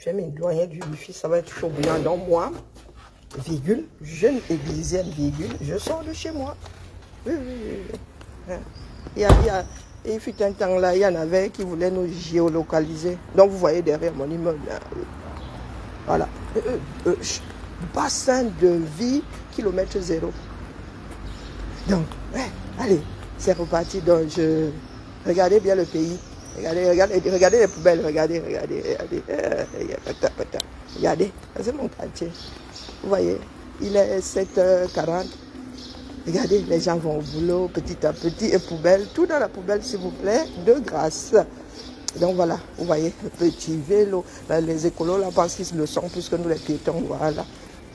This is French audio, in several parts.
Je vais m'éloigner du wifi, ça va être chaud bouillant. Donc moi, virgule, jeune églisienne, virgule, je sors de chez moi. Oui, oui, oui. Hein. Il fut un temps là, il y en avait qui voulaient nous géolocaliser. Donc vous voyez derrière mon immeuble. Là. Voilà. Bassin de vie, kilomètre zéro. Donc, ouais, allez, c'est reparti. Donc, regardez bien le pays. Regardez les poubelles. Regardez. Regardez, c'est mon quartier. Vous voyez, il est 7h40. Regardez, les gens vont au boulot petit à petit. Et poubelle, tout dans la poubelle, s'il vous plaît, de grâce. Donc voilà, vous voyez, le petit vélo. Là, les écolos là pensent qu'ils le sont plus que nous les piétons. Voilà,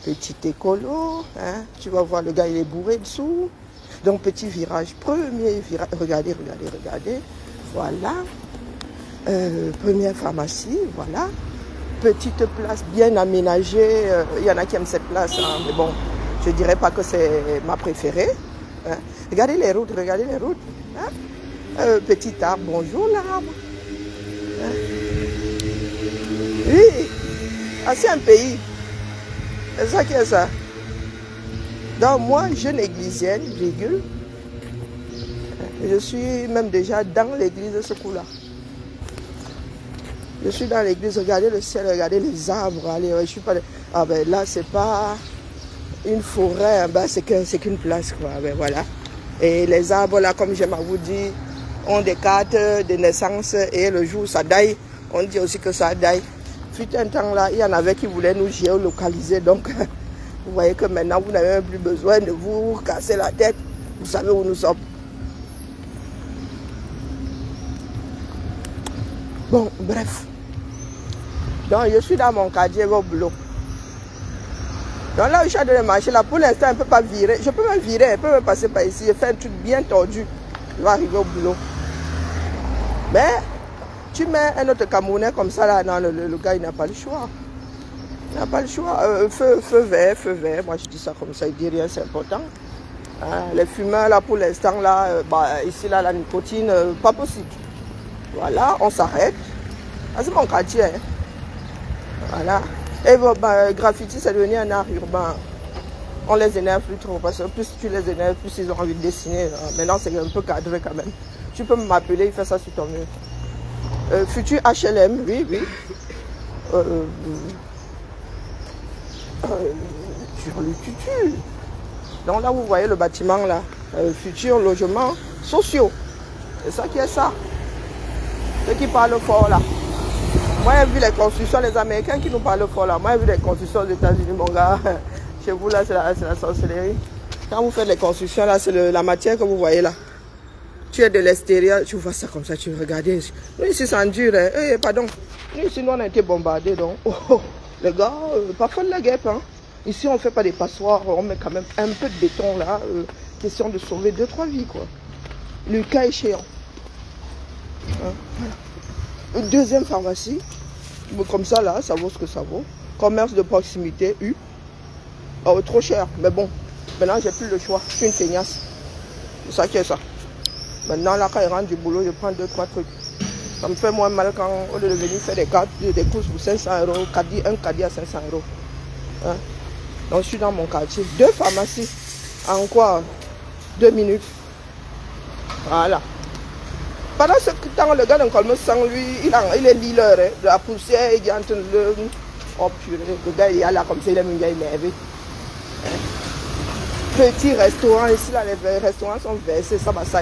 petit écolo. Hein. Tu vas voir, le gars, il est bourré dessous. Donc petit virage, premier virage. Regardez. Voilà. Première pharmacie, voilà. Petite place bien aménagée. Il y en a qui aiment cette place, hein, mais bon, je ne dirais pas que c'est ma préférée. Hein. Regardez les routes. Hein. Petit arbre, bonjour l'arbre. Hein. Oui, c'est un pays. C'est ça qui est ça. Donc moi, jeune églisienne, virgule, je suis même déjà dans l'église de ce coup-là. Je suis dans l'église, regardez le ciel, regardez les arbres. Allez, je suis pas... Ah ben là, c'est pas une forêt, ben, c'est qu'une place, quoi. Ben, voilà. Et les arbres, là, comme j'aime à vous dire, ont des cartes de naissance et le jour où ça daille, on dit aussi que ça daille. Fut un temps là, il y en avait qui voulaient nous géolocaliser, donc vous voyez que maintenant, vous n'avez même plus besoin de vous casser la tête. Vous savez où nous sommes. Bon, bref. Donc, je suis dans mon quartier au boulot. Donc là où je suis allé marcher, là, pour l'instant, je ne peux pas virer. Je peux même virer, je peux même passer par ici. Je fais un truc bien tordu. Je vais arriver au boulot. Mais, tu mets un autre Camerounais comme ça, là, non, le gars, il n'a pas le choix. Il n'a pas le choix. Feu vert. Moi, je dis ça comme ça, il dit rien, c'est important. Hein, les fumeurs, là, pour l'instant, là, ici, là, la nicotine, pas possible. Voilà, on s'arrête. Ah, c'est mon quartier. Hein. Voilà. Et graffiti, c'est devenu un art urbain. On les énerve plus trop, parce que plus tu les énerves, plus ils ont envie de dessiner. Maintenant, c'est un peu cadré quand même. Tu peux m'appeler, il fait ça sur ton mur. Futur HLM, oui. Sur le tutu. Donc là, vous voyez le bâtiment, là. Futur logement sociaux. C'est ça qui est ça. Ceux qui parlent fort là. Moi j'ai vu les constructions, les Américains qui nous parlent fort là. Moi j'ai vu les constructions aux États-Unis, mon gars. Chez vous là, c'est la sorcellerie. Quand vous faites les constructions là, c'est la matière que vous voyez là. Tu es de l'extérieur, tu vois ça comme ça, tu regardes. Nous ici c'est en dur, hein. Pardon. Nous ici nous on a été bombardés donc. Les gars, parfois de la guêpe, hein. Ici on ne fait pas des passoires, on met quand même un peu de béton là. Question de sauver 2-3 vies quoi. Le cas échéant. Une deuxième pharmacie, comme ça là, ça vaut ce que ça vaut. Commerce de proximité, trop cher, mais bon, maintenant j'ai plus le choix, je suis une feignasse. C'est ça qui est ça. Maintenant là, quand je rentre du boulot, je prends 2-3 trucs. Ça me fait moins mal quand, au lieu de venir faire des courses pour 500 €, un caddie à 500 €. Hein? Donc je suis dans mon quartier. 2 pharmacies, en quoi 2 minutes. Voilà. Pendant ce temps, le gars d'un colme sang, lui, il est leader, hein, de la poussière, il est en train de... Oh purée, le gars il est là comme ça, il est même énervé. Hein? Petit restaurant, ici là, les restaurants sont versés, ça va ça.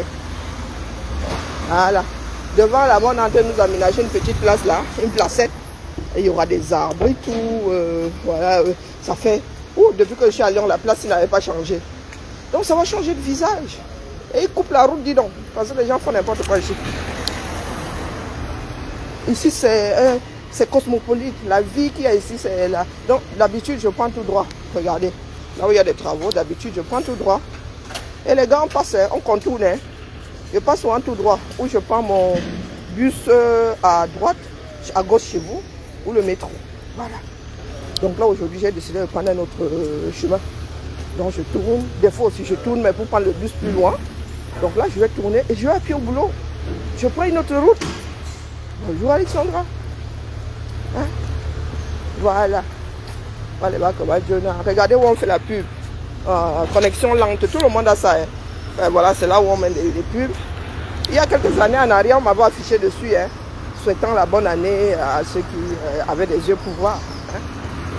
Voilà. Devant là-bas, on est en train de nous aménager une petite place là, une placette. Et il y aura des arbres et tout. Voilà, ça fait... depuis que je suis à Lyon, la place, il n'avait pas changé. Donc ça va changer de visage. Et ils coupent la route, dis donc, parce que les gens font n'importe quoi ici. Ici, c'est cosmopolite. La vie qu'il y a ici, c'est là. Donc, d'habitude, je prends tout droit. Regardez, là où il y a des travaux, d'habitude, je prends tout droit. Et les gars, on passe, on contourne. Hein. Je passe souvent tout droit. Ou je prends mon bus à droite, à gauche chez vous, ou le métro. Voilà. Donc là, aujourd'hui, j'ai décidé de prendre un autre chemin. Donc, je tourne. Des fois aussi, je tourne, mais pour prendre le bus plus loin. Donc là, je vais tourner et je vais à pied au boulot. Je prends une autre route. Bonjour Alexandra. Hein? Voilà. Regardez où on fait la pub. Connexion lente, tout le monde a ça. Hein. Voilà, c'est là où on met les pubs. Il y a quelques années en arrière, on m'avait affiché dessus, hein, souhaitant la bonne année à ceux qui avaient des yeux pour voir. Hein.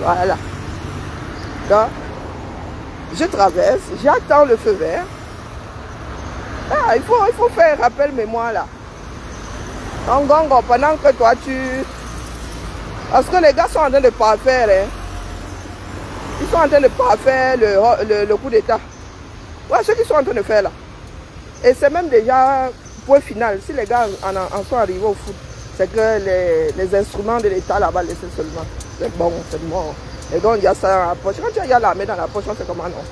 Voilà. Donc, je traverse, j'attends le feu vert. Ah, il faut faire rappel mémoire là. Pendant que toi tu... Parce que les gars sont en train de parfaire. Hein. Ils sont en train de parfaire le coup d'état. Ouais, ce qu'ils sont en train de faire là. Et c'est même déjà point final. Si les gars en sont arrivés au foot, c'est que les instruments de l'état là-bas laissés seulement. C'est bon, c'est mort. Et donc il y a ça dans la poche. Quand il y a l'armée dans la poche, on fait comment non?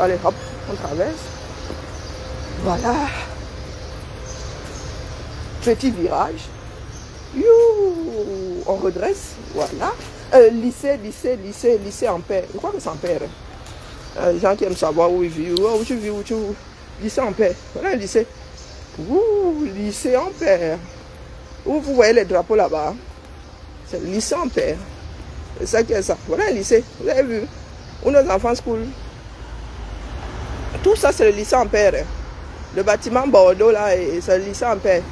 Allez, hop, on traverse. Voilà. Petit virage. You, on redresse. Voilà. Lycée en paix. Je crois que c'est en paix. Les gens qui aiment savoir où ils vivent. Où tu vis, où tu vis. Lycée en paix. Voilà un lycée. Ouh, lycée en paix. Où vous voyez les drapeaux là-bas. C'est le lycée en paix. C'est ça qui est ça. Voilà un lycée. Vous avez vu. Où nos enfants school. Tout ça, c'est le lycée en paix. Le bâtiment Bordeaux là, c'est le lycée en paix.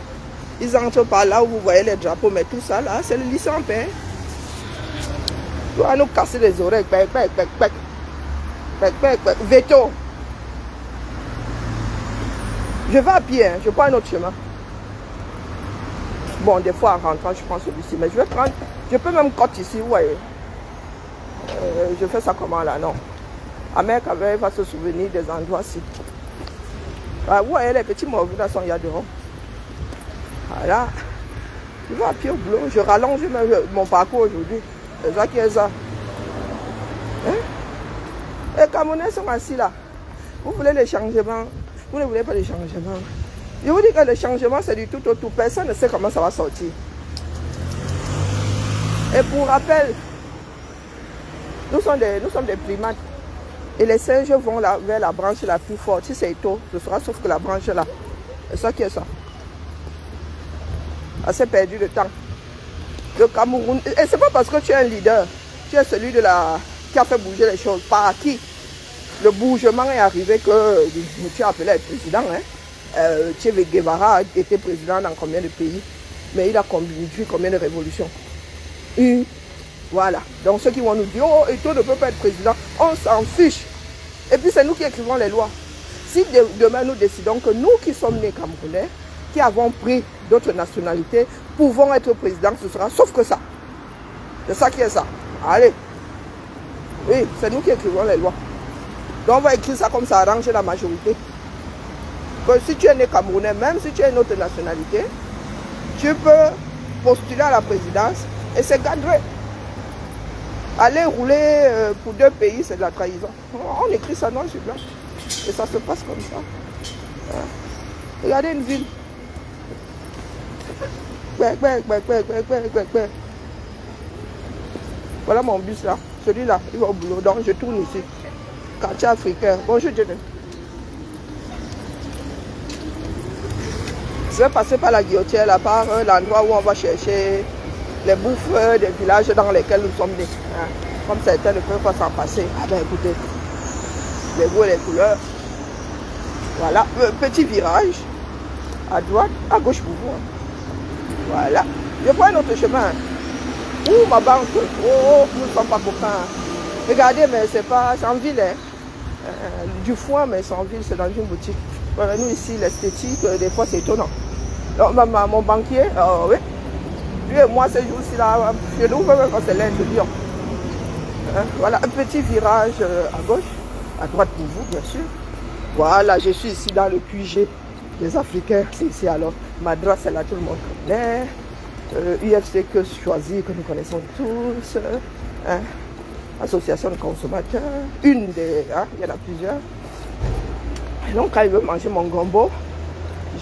Ils entrent par là où vous voyez les drapeaux, mais tout ça là, c'est le lycée en paix. Tu vas nous casser les oreilles. Veto. Je vais à pied, hein. Je prends un autre chemin. Bon, des fois en rentrant, je prends celui-ci, mais je vais prendre. Je peux même coter ici, vous voyez. Je fais ça comment là, non. Amérique va se souvenir des endroits-ci. Ah, vous voyez les petits morveux là sont il y a dehors. Voilà. Je vais à pied au boulot. Je rallonge même mon parcours aujourd'hui. C'est ça qui est ça. Hein? Les Camerounais sont assis là. Vous voulez les changements? Vous ne voulez pas les changements? Je vous dis que le changement c'est du tout au tout. Personne ne sait comment ça va sortir. Et pour rappel, nous sommes des primates. Et les singes vont là, vers la branche la plus forte. Si c'est tôt, ce sera sauf que la branche là. C'est ça qui est ça. Assez perdu de temps. Le Cameroun. Et c'est pas parce que tu es un leader. Tu es celui qui a fait bouger les choses. Par qui le bougement est arrivé que tu as appelé à être président. Hein? Che Guevara était président dans combien de pays? Mais il a conduit combien de révolutions? Une. Voilà. Donc ceux qui vont nous dire, oh, Eto'o ne peut pas être président, on s'en fiche. Et puis c'est nous qui écrivons les lois. Si demain nous décidons que nous qui sommes nés Camerounais, qui avons pris d'autres nationalités, pouvons être présidents, ce sera sauf que ça. C'est ça qui est ça. Allez. Oui, c'est nous qui écrivons les lois. Donc on va écrire ça comme ça arrange la majorité. Que si tu es né Camerounais, même si tu es une autre nationalité, tu peux postuler à la présidence et c'est cadré. Aller rouler pour deux pays, c'est de la trahison. On écrit ça noir sur blanc. Et ça se passe comme ça. Regardez une ville. Voilà mon bus là. Celui-là, il va au boulot. Donc je tourne ici. Quartier africain. Bonjour Jenny. Je vais passer par la guillotière là, par l'endroit où on va chercher les bouffes des villages dans lesquels nous sommes nés. Hein. Comme certains ne peuvent pas s'en passer. Ah ben écoutez, les goûts et les couleurs. Voilà, petit virage. À droite, à gauche pour vous. Voilà. Je prends un autre chemin. Ouh, ma banque. Oh, nous ne sommes pas copains. Regardez, mais c'est en ville. Hein. Du foin, mais c'est en ville, c'est dans une boutique. Voilà, nous ici, l'esthétique, des fois c'est étonnant. Donc, mon banquier, oui. Lui et moi, ces jours-ci, là, je nous veux quand c'est lundi, Lyon. Voilà, un petit virage à gauche, à droite pour vous, bien sûr. Voilà, je suis ici dans le QG des Africains. C'est ici alors. Madras, c'est là, tout le monde connaît. UFC que choisir, que nous connaissons tous. Hein. Association de consommateurs. Une des. Hein, il y en a plusieurs. Donc, quand il veut manger mon gombo,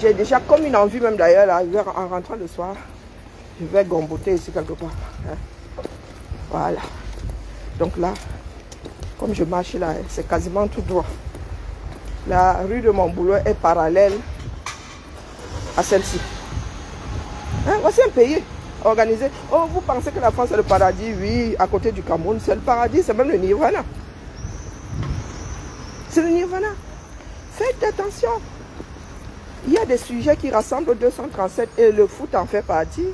j'ai déjà comme une envie, même d'ailleurs, là, en rentrant le soir, je vais gomboter ici quelque part. Hein. Voilà. Donc là, comme je marche là, c'est quasiment tout droit. La rue de mon boulot est parallèle à celle-ci. Hein, voici un pays. organiser. Oh, vous pensez que la France est le paradis? Oui, à côté du Cameroun, c'est le paradis, c'est même le Nirvana. C'est le Nirvana. Faites attention. Il y a des sujets qui rassemblent 237 et le foot en fait partie.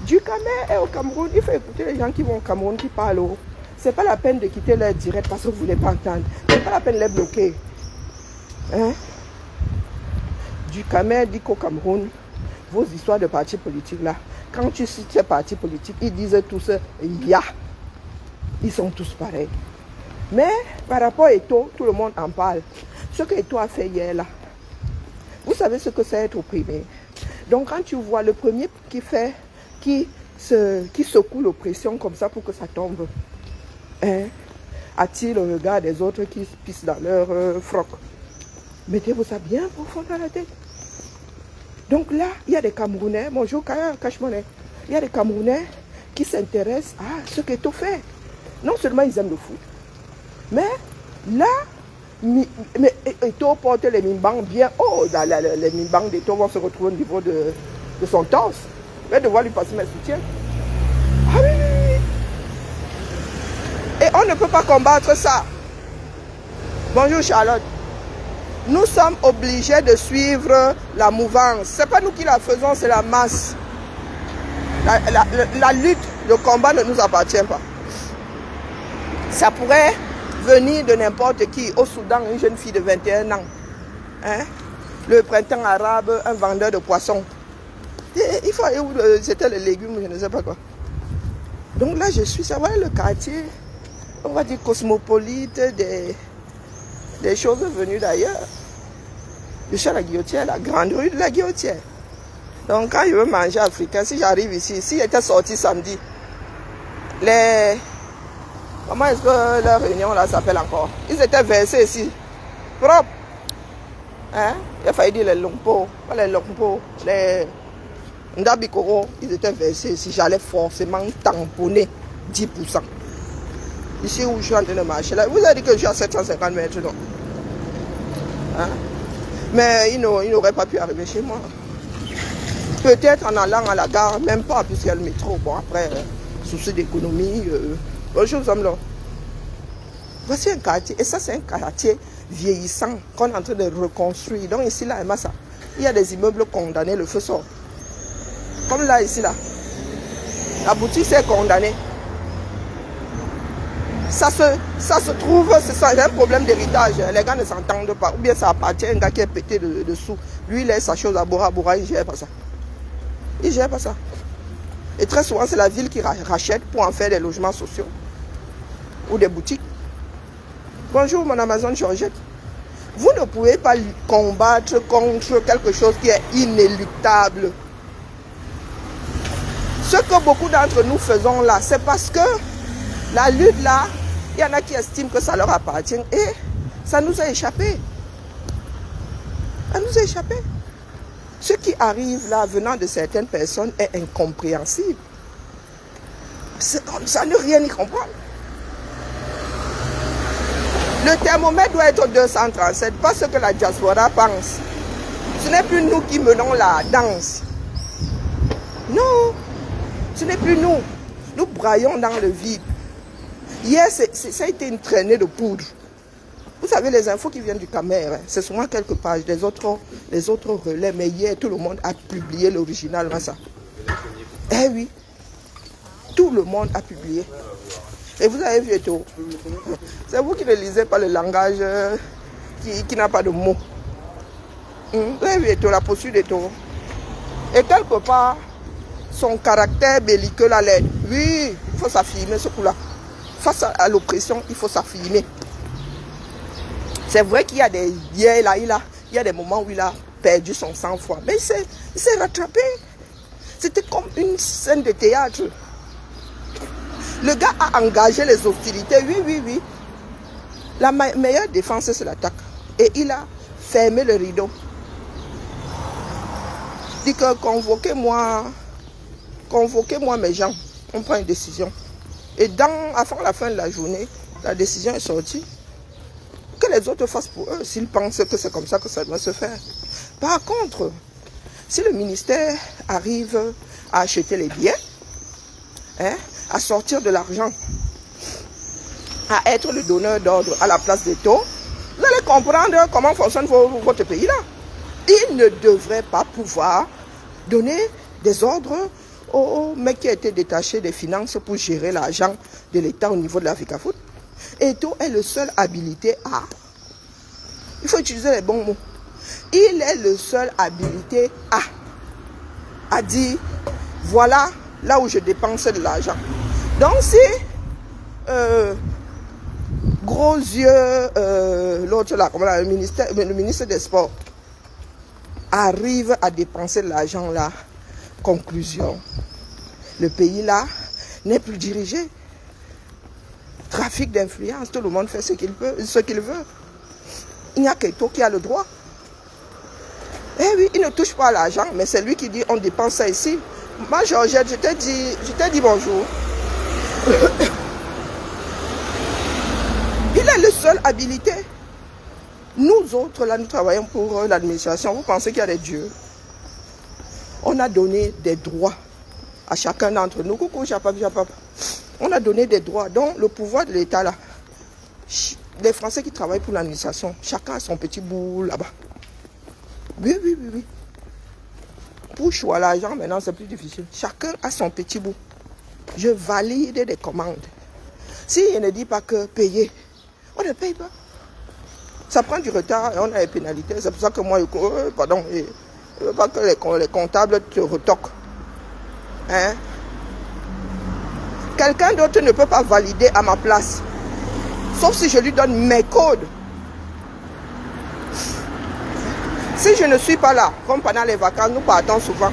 Du Cameroun et au Cameroun, il faut écouter les gens qui vont au Cameroun, qui parlent. C'est pas la peine de quitter leur direct parce que vous ne voulez pas entendre. C'est pas la peine de les bloquer. Hein? Du Cameroun dit qu'au Cameroun, vos histoires de partis politiques là, quand tu cites ces partis politiques, ils disent tous ya. Ils sont tous pareils. Mais par rapport à Eto'o, tout le monde en parle. Ce que Eto'o a fait hier là, vous savez ce que c'est être opprimé. Donc quand tu vois le premier qui secoue l'oppression comme ça pour que ça tombe, hein, attire le regard des autres qui pissent dans leur froc. Mettez-vous ça bien profond dans la tête. Donc là, il y a des Camerounais, bonjour Cache-Monnaie, il y a des Camerounais qui s'intéressent à ce qu'Eto'o fait. Non seulement ils aiment le foot, mais là, Eto'o porte les mimbangs bien haut. Les mimbangs d'Eto'o vont se retrouver au niveau de son torse. Je vais devoir lui passer mes soutiens. Ah oui, oui, oui. Et on ne peut pas combattre ça. Bonjour Charlotte. Nous sommes obligés de suivre la mouvance. Ce n'est pas nous qui la faisons, c'est la masse. La lutte, le combat ne nous appartient pas. Ça pourrait venir de n'importe qui. Au Soudan, une jeune fille de 21 ans. Hein? Le printemps arabe, un vendeur de poissons. Il faut aller où c'était les légumes, je ne sais pas quoi. Donc là, je suis, ça va le quartier, on va dire cosmopolite, des choses venues d'ailleurs. Je suis à la Guillotière, la grande rue de la Guillotière. Donc quand je veux manger africain, si j'arrive ici, si j'étais sorti samedi, comment est-ce que leur réunion là s'appelle encore? Ils étaient versés ici, propre. Hein? Il a failli dire les Lompo, pas les Lompo, les Ndabikoro, ils étaient versés ici. J'allais forcément tamponner 10%. Ici où je suis en train de marcher, là, vous avez dit que je suis à 750 mètres, non? Hein? Mais il n'aurait pas pu arriver chez moi. Peut-être en allant à la gare, même pas, puisqu'il y a le métro. Bon, après, souci d'économie. Bonjour, Zamlo. Voici un quartier, et ça, c'est un quartier vieillissant qu'on est en train de reconstruire. Donc, ici, là, il y a des immeubles condamnés, le feu sort. Comme là, ici, là. La boutique s'est condamnée. Ça se trouve, c'est un problème d'héritage. Les gars ne s'entendent pas. Ou bien ça appartient à un gars qui est pété dessous. Lui, il laisse sa chose à Bora Bora, il ne gère pas ça. Il ne gère pas ça. Et très souvent, c'est la ville qui rachète pour en faire des logements sociaux. Ou des boutiques. Bonjour, mon Amazon Georgette. Vous ne pouvez pas combattre contre quelque chose qui est inéluctable. Ce que beaucoup d'entre nous faisons là, c'est parce que la lutte là, il y en a qui estiment que ça leur appartient et ça nous a échappé. Ça nous a échappé. Ce qui arrive là, venant de certaines personnes, est incompréhensible. Ça ne rien y comprendre. Le thermomètre doit être 237, pas ce que la diaspora pense. Ce n'est plus nous qui menons la danse. Non, ce n'est plus nous. Nous braillons dans le vide. Hier, ça a été une traînée de poudre. Vous savez, les infos qui viennent du Cameroun, hein, c'est souvent quelques pages, les autres relais. Mais hier, tout le monde a publié l'original. Ça. Eh oui, tout le monde a publié. Et vous avez vu Eto'o. C'est vous qui ne lisez pas le langage qui n'a pas de mots. Vous avez vu Eto'o, la posture d'Eto'o. Et quelque part, son caractère belliqueux la l'aide. Oui, il faut s'affirmer ce coup-là. Face à l'oppression, il faut s'affirmer. C'est vrai qu'il y a des il y a des moments où il a perdu son sang-froid. Mais il s'est rattrapé. C'était comme une scène de théâtre. Le gars a engagé les hostilités. Oui. La meilleure défense, c'est l'attaque. Et il a fermé le rideau. Il dit que convoquez-moi mes gens. On prend une décision. Et avant la fin de la journée, la décision est sortie. Que les autres fassent pour eux, s'ils pensent que c'est comme ça que ça doit se faire. Par contre, si le ministère arrive à acheter les biens, hein, à sortir de l'argent, à être le donneur d'ordre à la place des taux, vous allez comprendre comment fonctionne votre pays là. Il ne devrait pas pouvoir donner des ordres au mec qui a été détaché des finances pour gérer l'argent de l'État au niveau de l'Africa Foot. Eto'o est le seul habilité à... Il faut utiliser les bons mots. Il est le seul habilité à dire, voilà là où je dépense de l'argent. Donc si gros yeux, l'autre là, le ministre des Sports, arrive à dépenser de l'argent là, conclusion, le pays là n'est plus dirigé. Trafic d'influence, tout le monde fait ce qu'il veut. Il n'y a qu'Eto'o qui a le droit. Eh oui, il ne touche pas à l'argent, mais c'est lui qui dit on dépense ça ici. Moi, Georgette, je t'ai dit bonjour. Il est le seul habilité. Nous autres, là, nous travaillons pour l'administration. Vous pensez qu'il y a des dieux? On a donné des droits à chacun d'entre nous. Coucou, Japap. On a donné des droits. Donc, le pouvoir de l'État, là, les Français qui travaillent pour l'administration, chacun a son petit bout là-bas. Oui. Pour choisir l'argent, maintenant, c'est plus difficile. Chacun a son petit bout. Je valide des commandes. Si il ne dit pas que payer, on ne paye pas. Ça prend du retard et on a les pénalités. C'est pour ça que moi, pardon, je ne veux pas que les comptables te retoquent. Hein? Quelqu'un d'autre ne peut pas valider à ma place. Sauf si je lui donne mes codes. Si je ne suis pas là, comme pendant les vacances, nous partons souvent.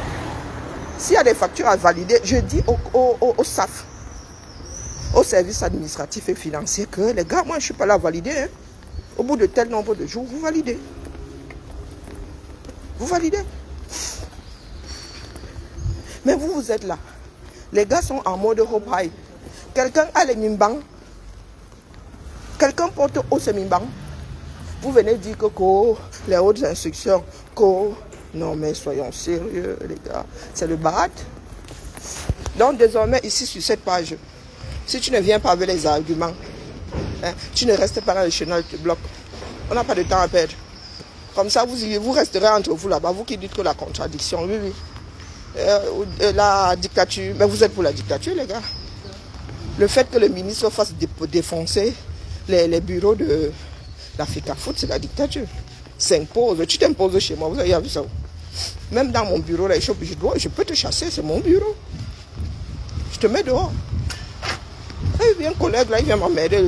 S'il y a des factures à valider, je dis au SAF, au service administratif et financier, que les gars, moi je ne suis pas là à valider. Hein. Au bout de tel nombre de jours, vous validez. Vous validez. Mais vous êtes là. Les gars sont en mode hope high. Quelqu'un a les mimbang. Quelqu'un porte haut ses mimbang. Vous venez dire que les hautes instructions, non mais soyons sérieux les gars, c'est le BAD. Donc désormais ici sur cette page, si tu ne viens pas avec les arguments, hein, tu ne restes pas dans le chenal de bloc. On n'a pas de temps à perdre. Comme ça vous resterez entre vous là-bas, vous qui dites que la contradiction, oui. La dictature, mais vous êtes pour la dictature les gars. Le fait que le ministre fasse défoncer les bureaux de l'Africa Foot, c'est la dictature. S'impose, tu t'imposes chez moi, vous avez vu ça. Même dans mon bureau, là, je peux te chasser, c'est mon bureau. Je te mets dehors. Et il vient un collègue là, il vient m'emmerder,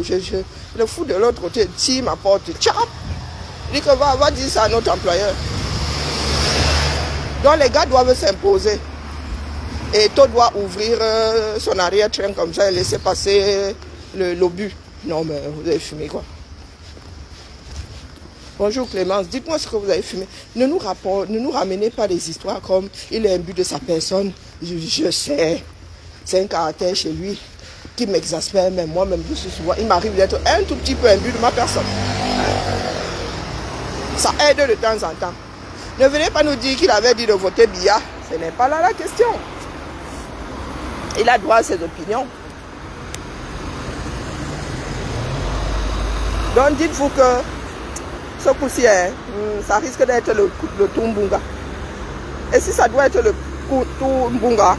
le fou de l'autre côté, tire ma porte, tchap. Il dit que va dire ça à notre employeur. Donc les gars doivent s'imposer. Et Eto'o doit ouvrir son arrière-train comme ça et laisser passer l'obus. Non mais vous avez fumé quoi? Bonjour Clémence, dites-moi ce que vous avez fumé. Ne nous ramenez pas des histoires comme il est imbu de sa personne. Je sais, c'est un caractère chez lui qui m'exaspère, mais moi-même, je suis souvent, il m'arrive d'être un tout petit peu imbu de ma personne. Ça aide de temps en temps. Ne venez pas nous dire qu'il avait dit de voter Biya. Ce n'est pas là la question. Il a droit à ses opinions. Donc dites-vous que ce coup-ci, ça risque d'être le Tumbunga. Et si ça doit être le Tumbunga,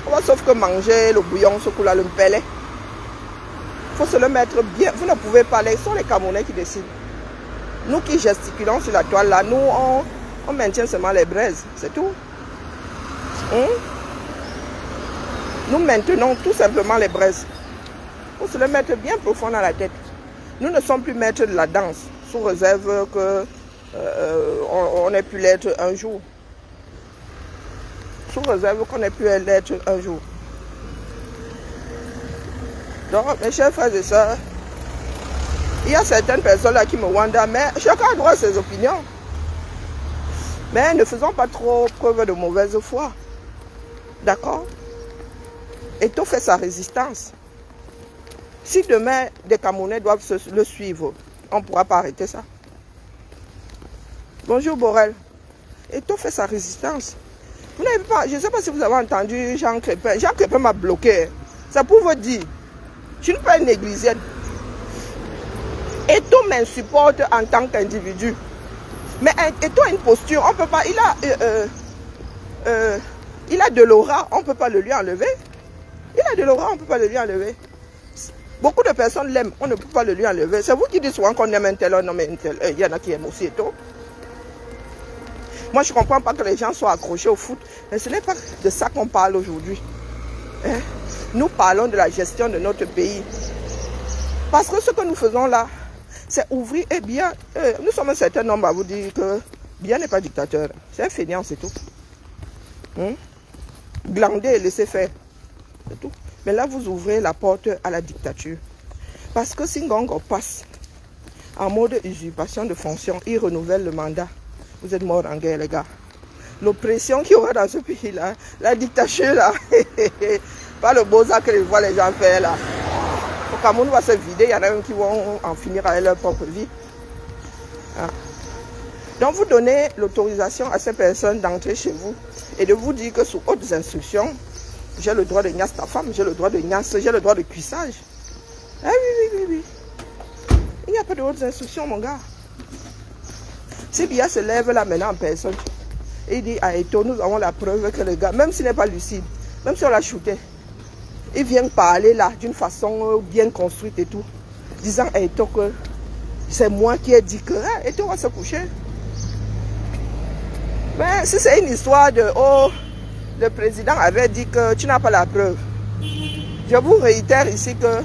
on va sauf que manger le bouillon, ce coup-là, le mpele. Il faut se le mettre bien. Vous ne pouvez pas, ce sont les Camerounais qui décident. Nous qui gesticulons sur la toile là, nous on maintient seulement les braises, c'est tout. Nous maintenons tout simplement les braises. Il faut se le mettre bien profond dans la tête. Nous ne sommes plus maîtres de la danse, sous réserve qu'on ait pu l'être un jour. Sous réserve qu'on ait pu l'être un jour. Donc, mes chers frères et sœurs, il y a certaines personnes là qui me wondent, mais chacun a droit à ses opinions. Mais ne faisons pas trop preuve de mauvaise foi. D'accord? Eto'o fait sa résistance. Si demain, des Camerounais doivent le suivre, on ne pourra pas arrêter ça. Bonjour Borel. Eto'o fait sa résistance. Vous n'avez pas, je ne sais pas si vous avez entendu Jean Crépin. Jean Crépin m'a bloqué. C'est pour vous dire, je ne suis pas une églisienne. Et tout m'insupporte en tant qu'individu. Mais Eto a une posture, on peut pas, il a de l'aura, on ne peut pas le lui enlever. Il a de l'aura, on ne peut pas le lui enlever. Beaucoup de personnes l'aiment, on ne peut pas le lui enlever. C'est vous qui dites souvent qu'on aime un tel, on aime un tel. Il y en a qui aiment aussi Eto. Moi, je ne comprends pas que les gens soient accrochés au foot. Mais ce n'est pas de ça qu'on parle aujourd'hui. Hein? Nous parlons de la gestion de notre pays. Parce que ce que nous faisons là, c'est ouvrir et bien. Nous sommes un certain nombre à vous dire que bien n'est pas dictateur. C'est un fainéant, c'est tout. Glander et laisser faire. C'est tout. Mais là, vous ouvrez la porte à la dictature. Parce que si Ngongo passe en mode usurpation de fonction, il renouvelle le mandat. Vous êtes morts en guerre, les gars. L'oppression qu'il y aura dans ce pays-là, la dictature, là, pas le beau ça que je vois les gens faire, là. Le Cameroun va se vider, il y en a même qui vont en finir avec leur propre vie. Ah. Donc, vous donnez l'autorisation à ces personnes d'entrer chez vous et de vous dire que sous hautes instructions, j'ai le droit de niasse ta femme, j'ai le droit de niasse, j'ai le droit de cuissage. Ah oui. Il n'y a pas de hautes instructions, mon gars. Si Biya se lève là maintenant en personne, et il dit à Eto, nous avons la preuve que le gars, même s'il n'est pas lucide, même si on l'a shooté, il vient parler là d'une façon bien construite et tout, disant à Eto que c'est moi qui ai dit que Eto va se coucher. Mais si c'est une histoire de oh, le président avait dit que tu n'as pas la preuve, je vous réitère ici que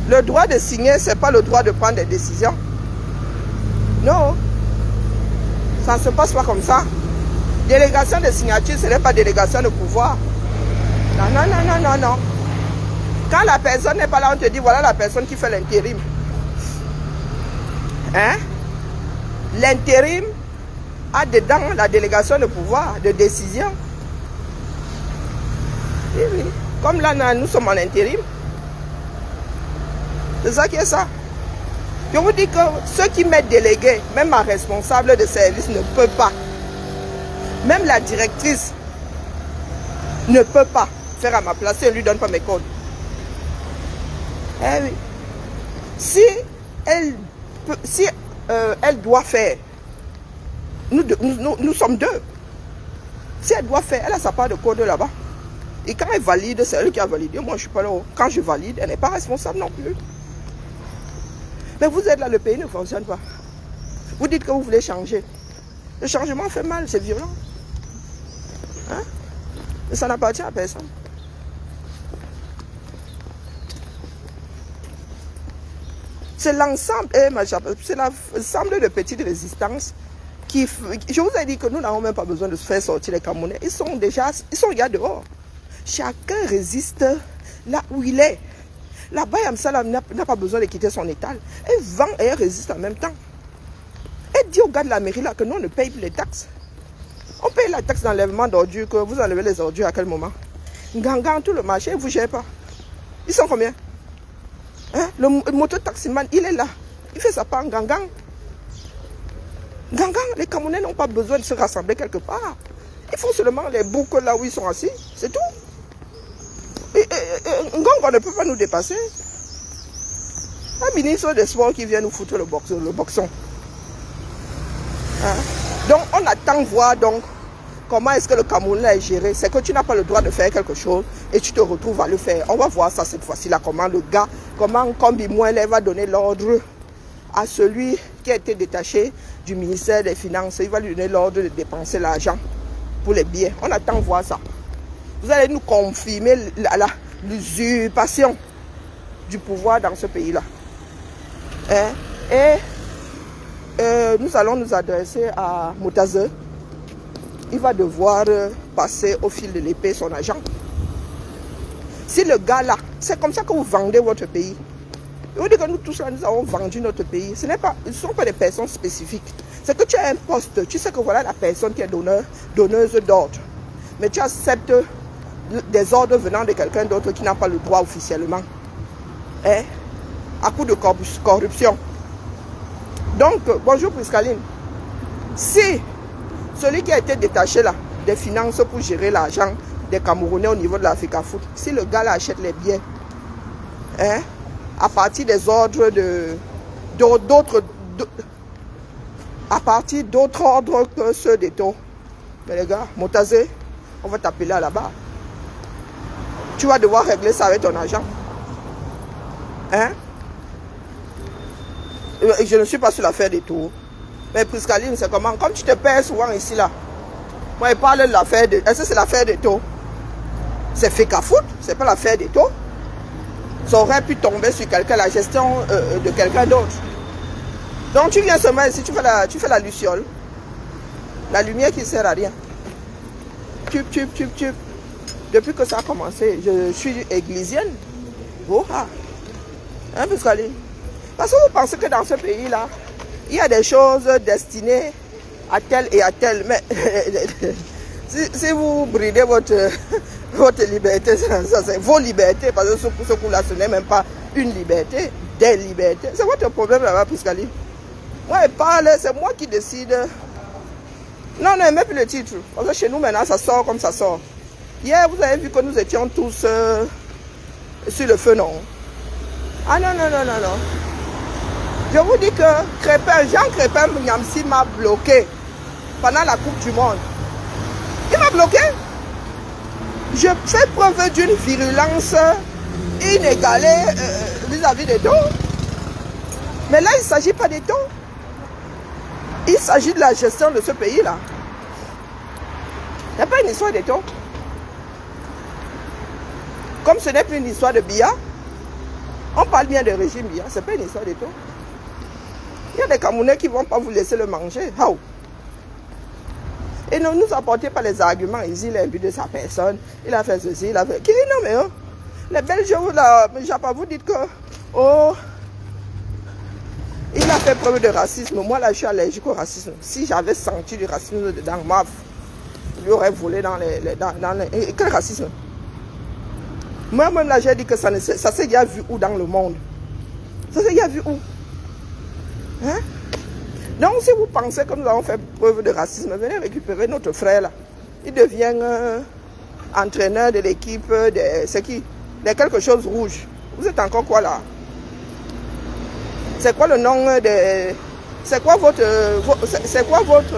le droit de signer, ce n'est pas le droit de prendre des décisions. Non. Ça ne se passe pas comme ça. Délégation de signature, ce n'est pas délégation de pouvoir. Non. Quand la personne n'est pas là, on te dit, voilà la personne qui fait l'intérim. Hein? L'intérim a dedans la délégation de pouvoir, de décision. Oui. Comme là, nous sommes en intérim. C'est ça qui est ça. Je vous dis que ceux qui m'est délégué, même ma responsable de service ne peut pas. Même la directrice ne peut pas faire à ma place si elle ne lui donne pas mes codes. Eh oui. Si elle doit faire, nous sommes deux. Si elle doit faire, elle a sa part de code là-bas. Et quand elle valide, c'est elle qui a validé. Moi, je ne suis pas là. Quand je valide, elle n'est pas responsable non plus. Mais vous êtes là, le pays ne fonctionne pas. Vous dites que vous voulez changer. Le changement fait mal, c'est violent. Hein? Et ça n'appartient à personne. C'est l'ensemble, c'est l'ensemble de petites résistances qui... Je vous ai dit que nous n'avons même pas besoin de se faire sortir les Camerounais. Ils sont déjà dehors. Chacun résiste là où il est. Là-bas, Yamsala n'a pas besoin de quitter son étal. Elle vend et elle résiste en même temps. Elle dit aux gars de la mairie là que nous, on ne paye plus les taxes. On paye la taxe d'enlèvement d'ordures, que vous enlevez les ordures à quel moment? Gangan, tout le marché, vous ne gérez pas. Ils sont combien? Hein? Le moto-taximan, il est là. Il fait sa part en Gangan. Gangan, les Camerounais n'ont pas besoin de se rassembler quelque part. Ils font seulement les boucles là où ils sont assis. C'est tout. Ngongo ne peut pas nous dépasser. Un ministre des Sports qui vient nous foutre le boxon. Hein? Donc on attend voir donc comment est-ce que le Cameroun est géré. C'est que tu n'as pas le droit de faire quelque chose et tu te retrouves à le faire. On va voir ça cette fois-ci là, comment le gars, comment Kombi Mwele va donner l'ordre à celui qui a été détaché du ministère des Finances. Il va lui donner l'ordre de dépenser l'argent pour les billets. On attend voir ça. Vous allez nous confirmer l'usurpation du pouvoir dans ce pays-là. Hein? Et nous allons nous adresser à Moutaze. Il va devoir passer au fil de l'épée son agent. Si le gars là, c'est comme ça que vous vendez votre pays. Et vous dites que nous tous là, nous avons vendu notre pays. Ce ne sont pas des personnes spécifiques. C'est que tu as un poste, tu sais que voilà la personne qui est donneuse d'ordre. Mais tu acceptes des ordres venant de quelqu'un d'autre qui n'a pas le droit officiellement. À coup de corruption. Donc, bonjour Priscaline. Si celui qui a été détaché là, des finances pour gérer l'argent des Camerounais au niveau de l'Africa Foot, si le gars là achète les billets, hein, à partir des ordres d'autres, à partir d'autres ordres que ceux des taux, mais les gars, Montazé, on va t'appeler à la barre. Tu vas devoir régler ça avec ton argent. Hein? Je ne suis pas sur l'affaire des taux. Mais Priscaline, c'est comment? Comme tu te perds souvent ici, là. Moi, il parle de l'affaire de... Est-ce que c'est l'affaire des taux? C'est fait qu'à foutre, c'est pas l'affaire des taux. Ça aurait pu tomber sur quelqu'un, la gestion de quelqu'un d'autre. Donc tu viens seulement ici, tu fais la luciole. La lumière qui ne sert à rien. Tup. Depuis que ça a commencé, je suis églisienne. Oh, ah. Hein, Priscaline? Parce que vous pensez que dans ce pays-là, il y a des choses destinées à tel et à tel. Mais si vous bridez votre liberté, ça c'est vos libertés, parce que ce coup-là, ce n'est même pas une liberté, des libertés. C'est votre problème là-bas, Priscaline. Moi, je parle, c'est moi qui décide. Non, même plus le titre. Parce que chez nous, maintenant, ça sort comme ça sort. Hier, vous avez vu que nous étions tous sur le feu, non? Ah non. Je vous dis que Jean Crépin Nyamsi m'a bloqué pendant la Coupe du Monde. Il m'a bloqué. Je fais preuve d'une virulence inégalée vis-à-vis des taux. Mais là, il ne s'agit pas des taux. Il s'agit de la gestion de ce pays-là. Il n'y a pas une histoire des taux. Comme ce n'est plus une histoire de Biya, on parle bien de régime Biya, ce n'est pas une histoire des taux. Il y a des Camerounais qui ne vont pas vous laisser le manger. How? Et ne nous apportez pas les arguments ici, il a bu de sa personne, il a fait ceci, il a fait... Qui dit non mais oh, les Belges, vous dites que oh, il a fait preuve de racisme. Moi là je suis allergique au racisme. Si j'avais senti du racisme dedans, moi, je lui aurais volé dans les... Quel racisme? Moi-même là j'ai dit que ça s'est déjà vu où dans le monde? Ça s'est déjà vu où? Hein? Donc si vous pensez que nous avons fait preuve de racisme, venez récupérer notre frère là. Il devient entraîneur de l'équipe de... C'est qui? De quelque chose rouge. Vous êtes encore quoi là? C'est quoi le nom de... C'est quoi votre... C'est quoi votre...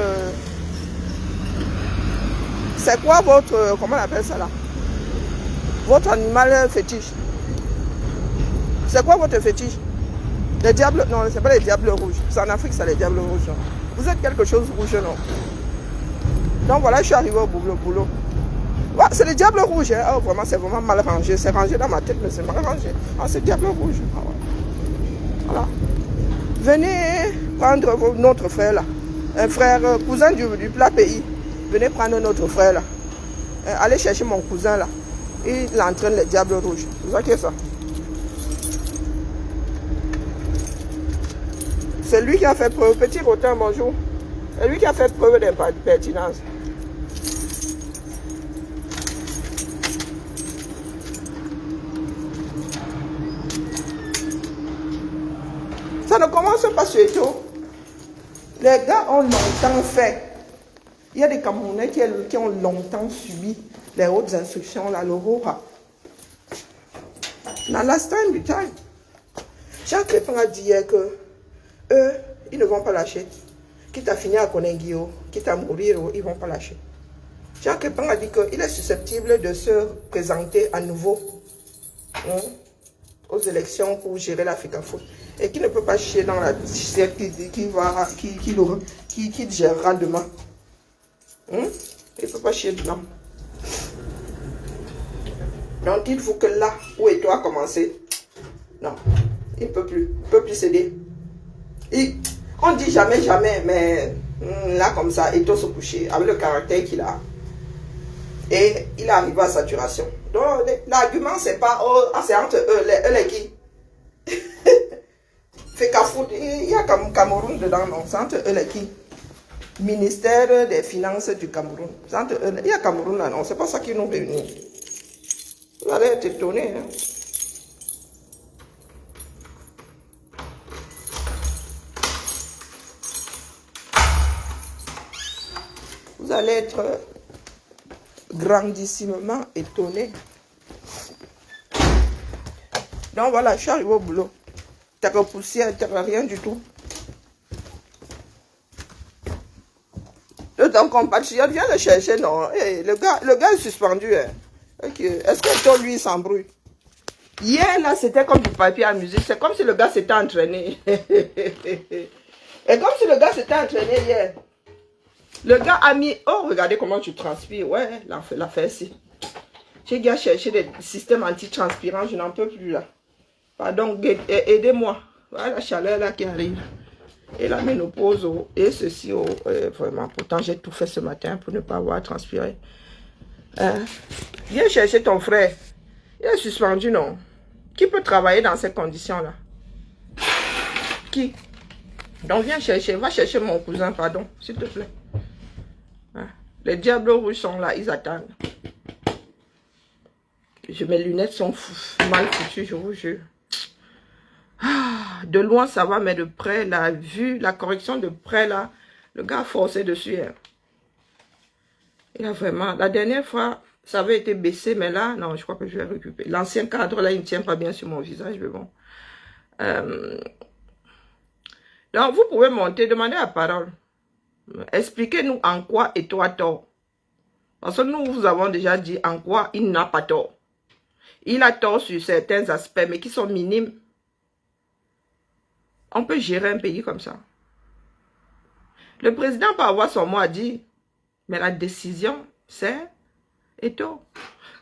C'est quoi votre... Comment on appelle ça là? Votre animal fétiche. C'est quoi votre fétiche? Les diables, non, c'est pas les diables rouges. C'est en Afrique, c'est les diables rouges. Non. Vous êtes quelque chose de rouge, non? Donc voilà, je suis arrivé au boulot. Ouais, c'est les diables rouges. Hein. Oh, vraiment, c'est vraiment mal rangé. C'est rangé dans ma tête, mais c'est mal rangé. Ah, c'est diable rouge. Ah, ouais. Voilà. Venez prendre notre frère là. Un frère, cousin du plat pays. Venez prendre notre frère là. Allez chercher mon cousin là. Il entraîne les diables rouges. Vous voyez ça? C'est lui qui a fait preuve, petit Rotin, bonjour. C'est lui qui a fait preuve d'impertinence. Ça ne commence pas sur tout. Les gars ont longtemps fait. Il y a des Camerounais qui ont longtemps subi les hautes instructions, la Loroha. Dans la time du time. Jacques Crépin a dit hier que eux, ils ne vont pas lâcher. Quitte à finir à Konengio, quitte à mourir, ils ne vont pas lâcher. Jacques Crépin a dit qu'il est susceptible de se présenter à nouveau aux élections pour gérer l'Africa Foot. Et qu'il ne peut pas chier dans la qui gérera demain. Il ne peut pas chier dedans. Donc il faut que là où Eto'o a commencé, non, il ne peut plus. Il ne peut plus céder. On dit jamais, mais là comme ça, Eto'o se coucher avec le caractère qu'il a. Et il est arrivé à saturation. Donc l'argument c'est pas, oh, c'est entre eux, les qui fait qu'à foutre, il y a Cameroun dedans, non, c'est entre eux les qui ministère des Finances du Cameroun. C'est entre eux, il y a Cameroun là, non, c'est pas ça qui nous réunit. Vous allez être étonnés. Hein? Vous allez être grandissimement étonné. Donc voilà, je suis arrivé au boulot. T'as que poussière, t'as rien du tout. Ton compatriote vient le chercher, non. Hey, le gars est suspendu. Hein. Okay. Est-ce que toi, lui, il s'embrouille? Hier, là, c'était comme du papier à musique. C'est comme si le gars s'était entraîné. Et comme si le gars s'était entraîné hier. Le gars a mis... Oh, regardez comment tu transpires. Ouais, la fesse. J'ai déjà cherché des systèmes anti-transpirants. Je n'en peux plus, là. Pardon, aidez-moi. Voilà la chaleur, là, qui arrive. Et la ménopause, et ceci, vraiment. Pourtant, j'ai tout fait ce matin pour ne pas avoir transpiré. Viens chercher ton frère. Il est suspendu, non? Qui peut travailler dans ces conditions-là? Qui? Donc, viens chercher. Va chercher mon cousin, pardon, s'il te plaît. Les diables rouges sont là, ils attendent. Mes lunettes sont mal foutues, je vous jure. De loin, ça va, mais de près, la vue, la correction de près, là, le gars a forcé dessus. Hein. Il a vraiment... La dernière fois, ça avait été baissé, mais là, non, je crois que je vais récupérer. L'ancien cadre, là, il ne tient pas bien sur mon visage, mais bon. Donc, vous pouvez monter, demander la parole. Expliquez-nous en quoi est-on à tort. Parce que nous vous avons déjà dit en quoi il n'a pas tort. Il a tort sur certains aspects, mais qui sont minimes. On peut gérer un pays comme ça. Le président peut avoir son mot à dire, mais la décision, c'est Eto'o.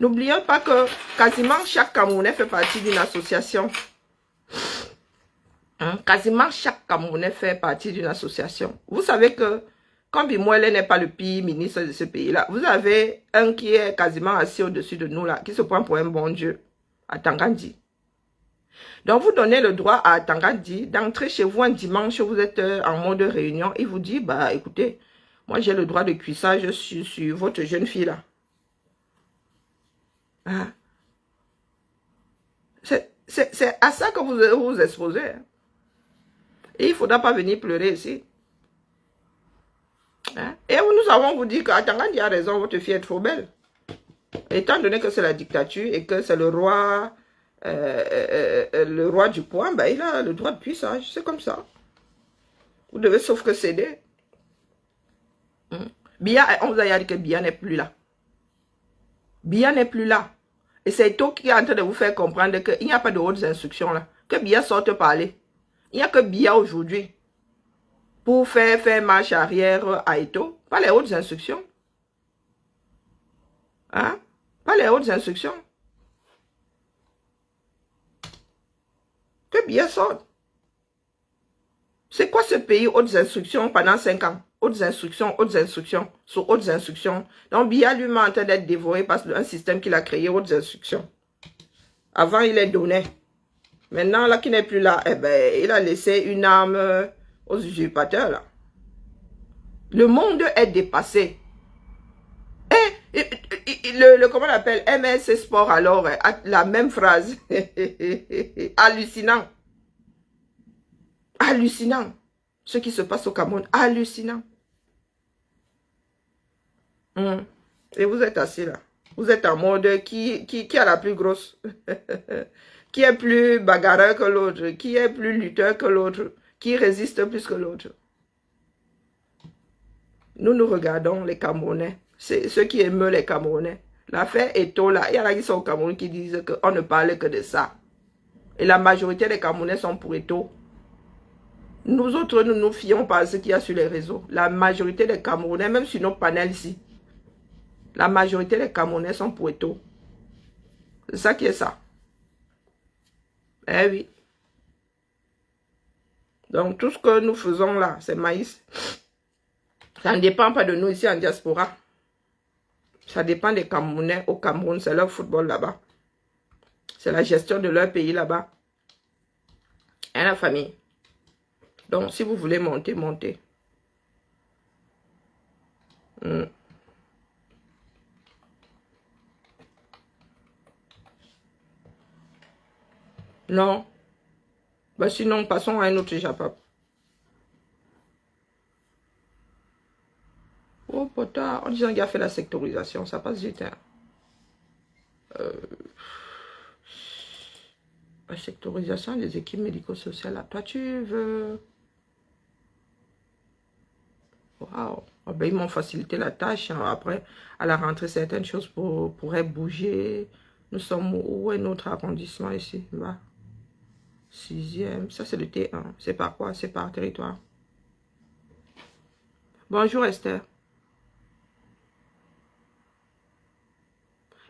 N'oublions pas que quasiment chaque Camerounais fait partie d'une association. Quasiment chaque Camerounais fait partie d'une association. Vous savez que quand Bimoele n'est pas le pire ministre de ce pays-là, vous avez un qui est quasiment assis au-dessus de nous, là, qui se prend pour un bon Dieu, à Tangandi. Donc, vous donnez le droit à Tangandi d'entrer chez vous un dimanche, vous êtes en mode réunion, il vous dit, bah écoutez, moi j'ai le droit de cuissage sur votre jeune fille là. Hein? C'est à ça que vous vous exposez. Hein? Et il ne faudra pas venir pleurer ici. Hein? Et nous avons vous dit que Tangandi a raison, votre fille est trop belle. Étant donné que c'est la dictature et que c'est le roi du point, ben, il a le droit de cuissage. C'est comme ça. Vous devez sauf que céder. Biya, on vous a dit que Biya n'est plus là. Biya n'est plus là. Et c'est Eto'o qui est en train de vous faire comprendre qu'il n'y a pas de hautes instructions là. Que Biya sorte parler. Il n'y a que Biya aujourd'hui pour faire marche arrière à Eto'o. Pas les hautes instructions. Hein? Pas les hautes instructions. Que Biya sorte. C'est quoi ce pays, hautes instructions pendant 5 ans? Hautes instructions, sur hautes instructions. Donc Biya lui-même en train d'être dévoré par un système qu'il a créé, hautes instructions. Avant, il est donné. Maintenant, là, qui n'est plus là, eh ben, il a laissé une arme aux usurpateurs, là. Le monde est dépassé. Comment on appelle, MS Sport, alors, la même phrase. Hallucinant. Hallucinant. Ce qui se passe au Cameroun, hallucinant. Et vous êtes assis là. Vous êtes en mode qui a la plus grosse. Qui est plus bagarreur que l'autre. Qui est plus lutteur que l'autre. Qui résiste plus que l'autre. Nous regardons les Camerounais. C'est ceux qui émeuvent les Camerounais. L'affaire Eto'o là. Il y en a qui sont au Cameroun qui disent qu'on ne parle que de ça. Et la majorité des Camerounais sont pour Eto'o. Nous autres, nous nous fions par ce qu'il y a sur les réseaux. La majorité des Camerounais, même sur nos panels ici, la majorité des Camerounais sont pour Eto'o. C'est ça qui est ça. Eh oui. Donc, tout ce que nous faisons là, c'est maïs. Ça ne dépend pas de nous ici en diaspora. Ça dépend des Camerounais au Cameroun. C'est leur football là-bas. C'est la gestion de leur pays là-bas. Et la famille. Donc, si vous voulez monter, montez. Non. Ben, sinon, passons à un autre Japap. Oh, Toi, en disant qu'il a fait la sectorisation, ça passe vite. Hein. La sectorisation des équipes médico-sociales, là, toi, tu veux... Waouh. Oh, ben, ils m'ont facilité la tâche. Hein. Après, à la rentrée, certaines choses pourraient bouger. Nous sommes où est notre arrondissement ici? Là. 6e. Ça, c'est le T1. C'est par quoi? C'est par territoire. Bonjour, Esther.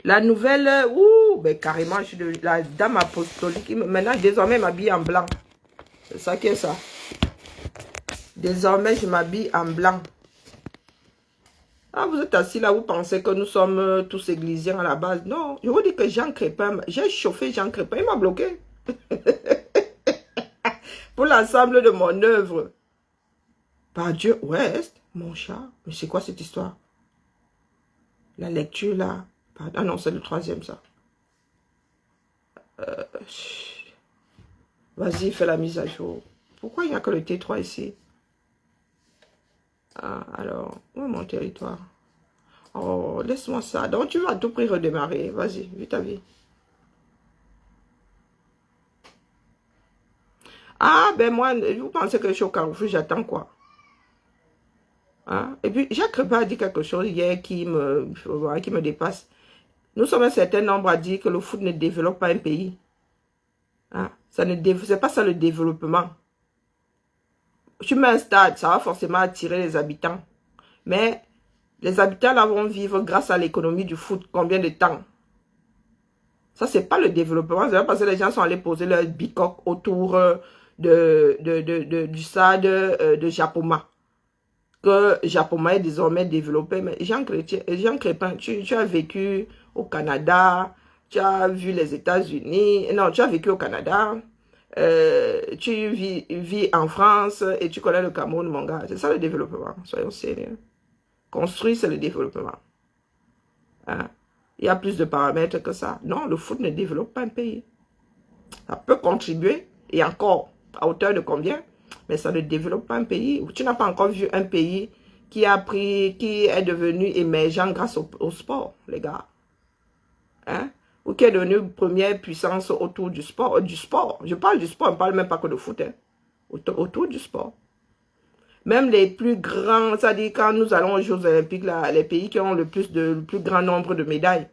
La nouvelle... Ouh, ben carrément, je suis de la dame apostolique. Maintenant, désormais, m'habille en blanc. C'est ça qui est ça. Désormais, je m'habille en blanc. Ah, vous êtes assis là, vous pensez que nous sommes tous églisiens à la base. Non, je vous dis que Jean Crépin, j'ai chauffé Jean Crépin, il m'a bloqué. Pour l'ensemble de mon œuvre. Par Dieu, Ouest, mon chat. Mais c'est quoi cette histoire? La lecture là. Ah non, c'est le 3e ça. Vas-y, fais la mise à jour. Pourquoi il n'y a que le T3 ici? Ah, alors, où est mon territoire? Oh, laisse-moi ça. Donc, tu vas à tout prix redémarrer. Vas-y, vis ta vie. Ah, ben moi, vous pensez que je suis au Carrefour, j'attends quoi? Hein? Et puis, Jacques Repas a dit quelque chose hier qui me dépasse. Nous sommes un certain nombre à dire que le foot ne développe pas un pays. Hein? C'est pas ça le développement. Tu mets un stade, ça va forcément attirer les habitants. Mais les habitants là vont vivre grâce à l'économie du foot. Combien de temps? Ça, c'est pas le développement. C'est pas parce que les gens sont allés poser leur bicoque autour du stade de Japoma. Que Japoma est désormais développé. Mais Jean Crépin, tu as vécu au Canada, tu as vu les États-Unis. Non, tu as vécu au Canada. Tu vis en France et tu connais le Cameroun, mon gars. C'est ça le développement, soyons sérieux. Construire, c'est le développement. Hein? Il y a plus de paramètres que ça. Non, le foot ne développe pas un pays. Ça peut contribuer, et encore, à hauteur de combien? Mais ça ne développe pas un pays. Tu n'as pas encore vu un pays qui est devenu émergent grâce au sport, les gars. Hein? Ou qui est devenu première puissance autour du sport. Je parle du sport, on ne parle même pas que de foot. Hein? Autour du sport. Même les plus grands, c'est-à-dire quand nous allons aux Jeux Olympiques, là, les pays qui ont le plus grand nombre de médailles.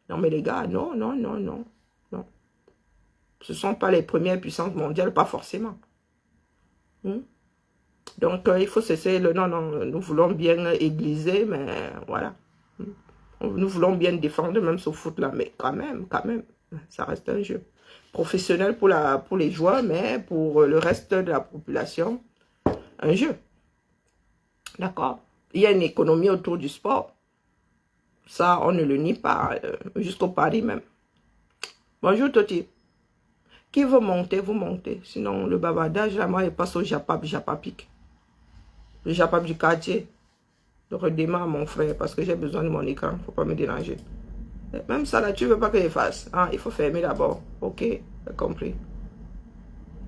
Non, mais les gars, non, non, non, non, non. Ce ne sont pas les premières puissances mondiales, pas forcément. Donc, il faut cesser le non, non, nous voulons bien égliser, mais voilà. Nous voulons bien défendre même ce foot-là, mais quand même, ça reste un jeu. Professionnel pour les joueurs, mais pour le reste de la population, un jeu. D'accord? Il y a une économie autour du sport. Ça, on ne le nie pas, jusqu'au Paris même. Bonjour Toti. Qui veut monter, vous montez. Sinon, le bavardage, là, moi, il passe au Japapic. Le Japap du quartier. Je redémarre mon frère parce que j'ai besoin de mon écran. Il ne faut pas me déranger. Même ça, là, tu ne veux pas que je fasse. Ah, il faut fermer d'abord. Ok, j'ai compris.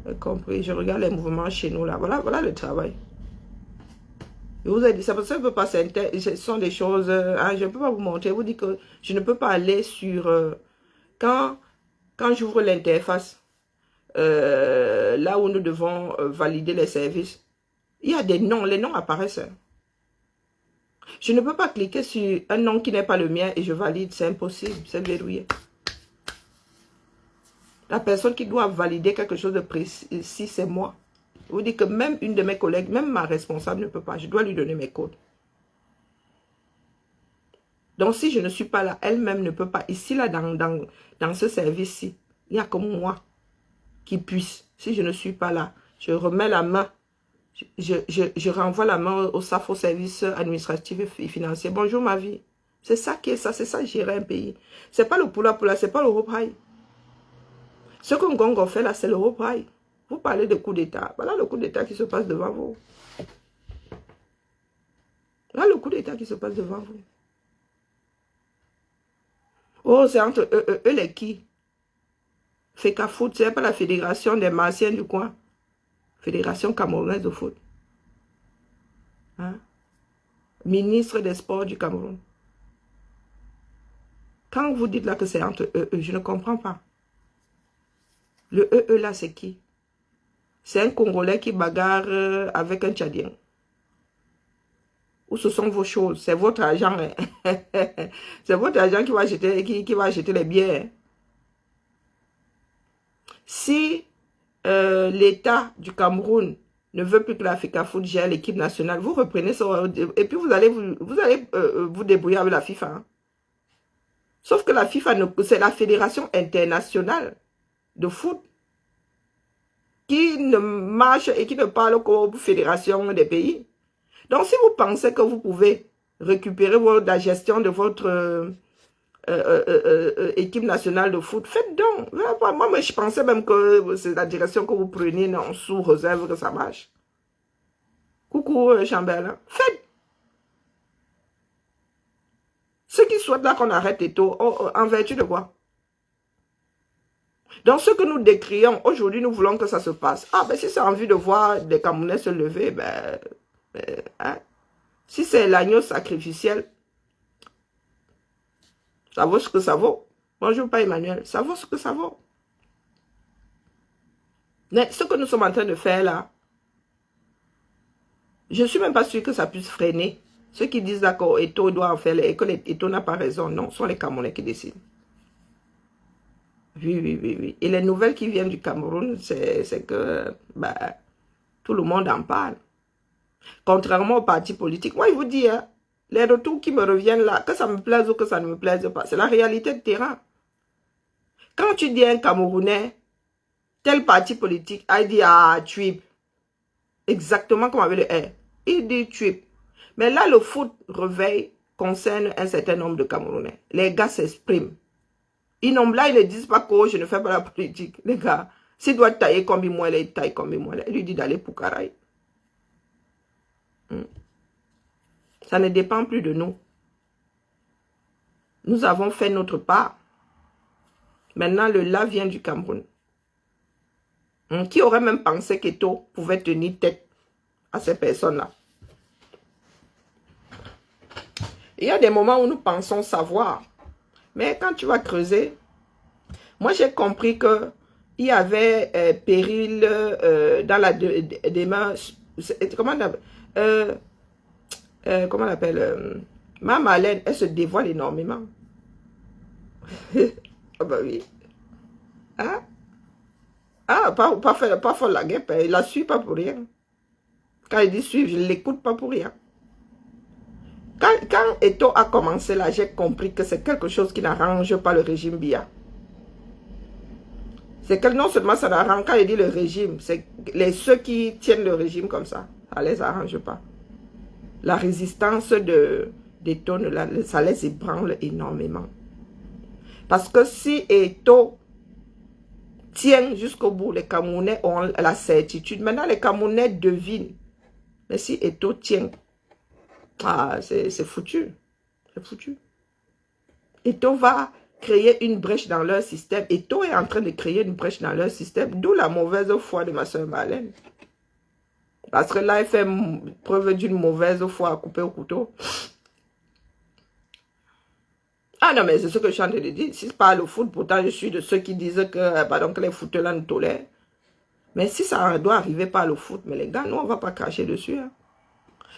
J'ai compris. Je regarde les mouvements chez nous, là. Voilà le travail. Je vous ai dit, ça parce que je ne peux pas ce sont des choses, je ne peux pas vous montrer. Je vous dis que je ne peux pas aller sur... quand j'ouvre l'interface, là où nous devons valider les services, il y a des noms, les noms apparaissent. Je ne peux pas cliquer sur un nom qui n'est pas le mien et je valide, c'est impossible, c'est verrouillé. La personne qui doit valider quelque chose de précis, c'est moi. Je vous dis que même une de mes collègues, même ma responsable ne peut pas. Je dois lui donner mes codes. Donc, si je ne suis pas là, elle-même ne peut pas. Ici, là, dans ce service-ci, il n'y a que moi qui puisse. Si je ne suis pas là, je remets la main. Je renvoie la main au SAF, au service administratif et financier. Bonjour, ma vie. C'est ça qui est ça. C'est ça, gérer un pays. C'est pas le poula, c'est pas le repraille. Ce que Ngongo fait là, c'est le repraille. Vous parlez de coup d'État. Voilà le coup d'État qui se passe devant vous. Voilà le coup d'État qui se passe devant vous. Oh, c'est entre eux les qui? Feka Foot, c'est pas la fédération des Martiens du coin. Fédération camerounaise de foot. Hein? ministre des Sports du Cameroun. Quand vous dites là que c'est entre eux, je ne comprends pas. Le là, c'est qui? C'est un Congolais qui bagarre avec un Tchadien. Ou ce sont vos choses? C'est votre argent. Hein? C'est votre argent qui va acheter les billets. Hein? Si l'État du Cameroun ne veut plus que l'Africa Foot gère l'équipe nationale, vous reprenez ça et puis vous allez vous débrouiller avec la FIFA. Hein? Sauf que la FIFA, c'est la Fédération internationale de foot qui ne marche et qui ne parle qu'aux fédérations des pays. Donc, si vous pensez que vous pouvez récupérer la gestion de votre équipe nationale de foot, faites donc. Moi, je pensais même que c'est la direction que vous preniez en sous réserve que ça marche. Coucou, Chambellan. Faites. Ceux qui souhaitent là qu'on arrête Eto'o, en vertu de quoi? Donc, ce que nous décrions, aujourd'hui, nous voulons que ça se passe. Ah, ben si c'est envie de voir des Camerounais se lever, hein? Si c'est l'agneau sacrificiel, ça vaut ce que ça vaut. Bonjour, pas Emmanuel. Ça vaut ce que ça vaut. Mais ce que nous sommes en train de faire là, je ne suis même pas sûr que ça puisse freiner. Ceux qui disent d'accord, Eto'o doit en faire, et que Eto'o n'a pas raison. Non, ce sont les Camerounais qui décident. Oui. Et les nouvelles qui viennent du Cameroun, c'est que tout le monde en parle. Contrairement aux partis politiques. Moi, je vous dis, hein, les retours qui me reviennent là, que ça me plaise ou que ça ne me plaise pas, c'est la réalité de terrain. Quand tu dis à un Camerounais, tel parti politique, il dit, ah, Tuip. Exactement comme avec le R. Il dit Tuip. Mais là, le foot réveil concerne un certain nombre de Camerounais. Les gars s'expriment. Ils ne disent pas que je ne fais pas la politique. Les gars, s'il doit tailler comme moi, il taille comme moi. Il lui dit d'aller pour Caraï. Ça ne dépend plus de nous. Nous avons fait notre part. Maintenant, le là vient du Cameroun. Qui aurait même pensé qu'Eto'o pouvait tenir tête à ces personnes-là? Il y a des moments où nous pensons savoir. Mais quand tu vas creuser, moi j'ai compris que il y avait péril dans la démarche. Comment on appelle ma Marlène, elle se dévoile énormément. Ah bah oui. Hein? Ah, pas faire la guêpe, il la suit pas pour rien. Quand il dit suivre, je ne l'écoute pas pour rien. Quand Eto'o a commencé là, j'ai compris que c'est quelque chose qui n'arrange pas le régime Biya. C'est que non seulement ça n'arrange, quand il dit le régime, c'est ceux qui tiennent le régime comme ça, ça ne les arrange pas. La résistance d'Eto'o, ça les ébranle énormément. Parce que si Eto'o tient jusqu'au bout, les Camerounais ont la certitude. Maintenant, les Camerounais devinent. Mais si Eto'o tient, ah, c'est foutu. C'est foutu. Eto'o va créer une brèche dans leur système. Eto'o est en train de créer une brèche dans leur système. D'où la mauvaise foi de ma soeur Marlène. Parce que là, elle fait preuve d'une mauvaise foi à couper au couteau. Ah non, mais c'est ce que je suis en train de dire. Si c'est pas le foot, pourtant je suis de ceux qui disent que les footeux-là nous tolèrent. Mais si ça doit arriver par le foot, mais les gars, nous, on ne va pas cracher dessus. Hein.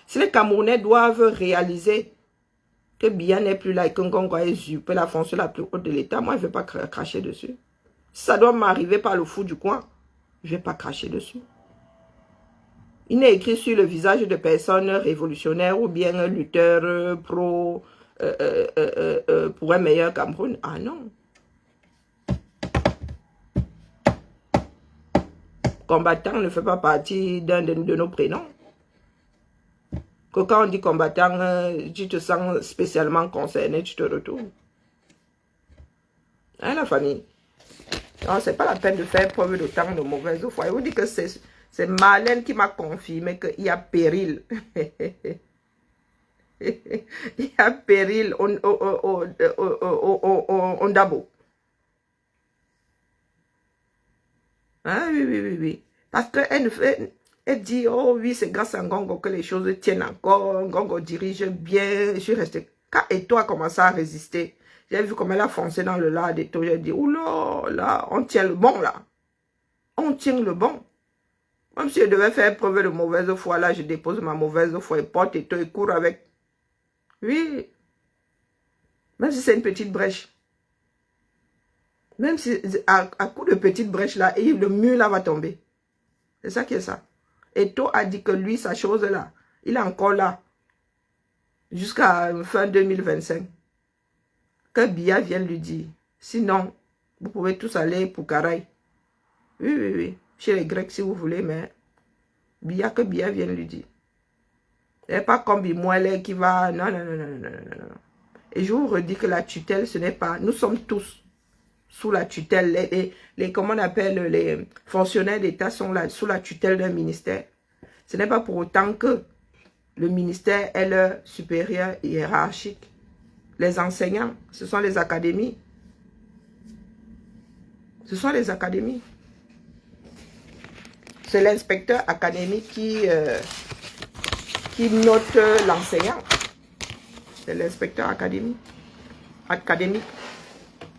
Si les Camerounais doivent réaliser que Biya n'est plus là et que Ngongo a usurpé la fonction la plus haute de l'État, moi, je ne vais pas cracher dessus. Si ça doit m'arriver par le foot du coin, je ne vais pas cracher dessus. Il n'est écrit sur le visage de personnes révolutionnaires ou bien lutteurs pour un meilleur Cameroun. Ah non. Combattant ne fait pas partie d'un de nos prénoms. Que quand on dit combattant, tu te sens spécialement concerné, tu te retournes. Hein, la famille? Non, c'est pas la peine de faire preuve de tant de mauvaise foi. Je vous dis que c'est Marlène qui m'a confirmé qu'il y a péril. Il y a péril on Dabo. Ah oui. Parce qu'elle ne fait... Elle dit, oh oui, c'est grâce à Ngongo que les choses tiennent encore. Ngongo dirige bien. Je suis restée. Quand Eto a commencé à résister, j'ai vu comment elle a foncé dans le lard d'Eto. J'ai dit, oula, là, on tient le bon, là. On tient le bon. Même si je devais faire preuve de mauvaise foi, là, je dépose ma mauvaise foi et porte Eto et cours avec. Oui. Même si c'est une petite brèche. Même si, à coup de petite brèche, là, et le mur, là, va tomber. C'est ça qui est ça. Eto a dit que lui, sa chose là, il est encore là. Jusqu'à fin 2025. Que Biya vienne lui dire. Sinon, vous pouvez tous aller pour Karaï. Oui, oui, oui. Chez les Grecs, si vous voulez, mais que Biya vienne lui dire. Et pas comme Bimoelle qui va... Non, non, non, non, non, non, non. Et je vous redis que la tutelle, ce n'est pas... Nous sommes tous sous la tutelle. Comment on appelle, les fonctionnaires d'État sont là, sous la tutelle d'un ministère. Ce n'est pas pour autant que le ministère est leur supérieur hiérarchique. Les enseignants, ce sont les académies. Ce sont les académies. C'est l'inspecteur académique qui note l'enseignant. C'est l'inspecteur académique.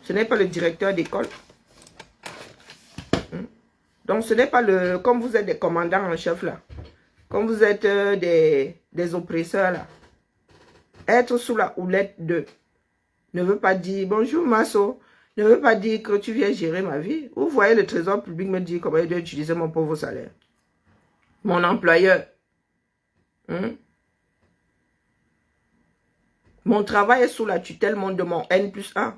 Ce n'est pas le directeur d'école. Donc, ce n'est pas le... Comme vous êtes des commandants en chef, là. Comme vous êtes des oppresseurs, là. Être sous la houlette de ne veut pas dire bonjour Masso, ne veut pas dire que tu viens gérer ma vie. Vous voyez le trésor public me dire comment il doit utiliser mon pauvre salaire. Mon employeur. Mon travail est sous la tutelle de mon N+1.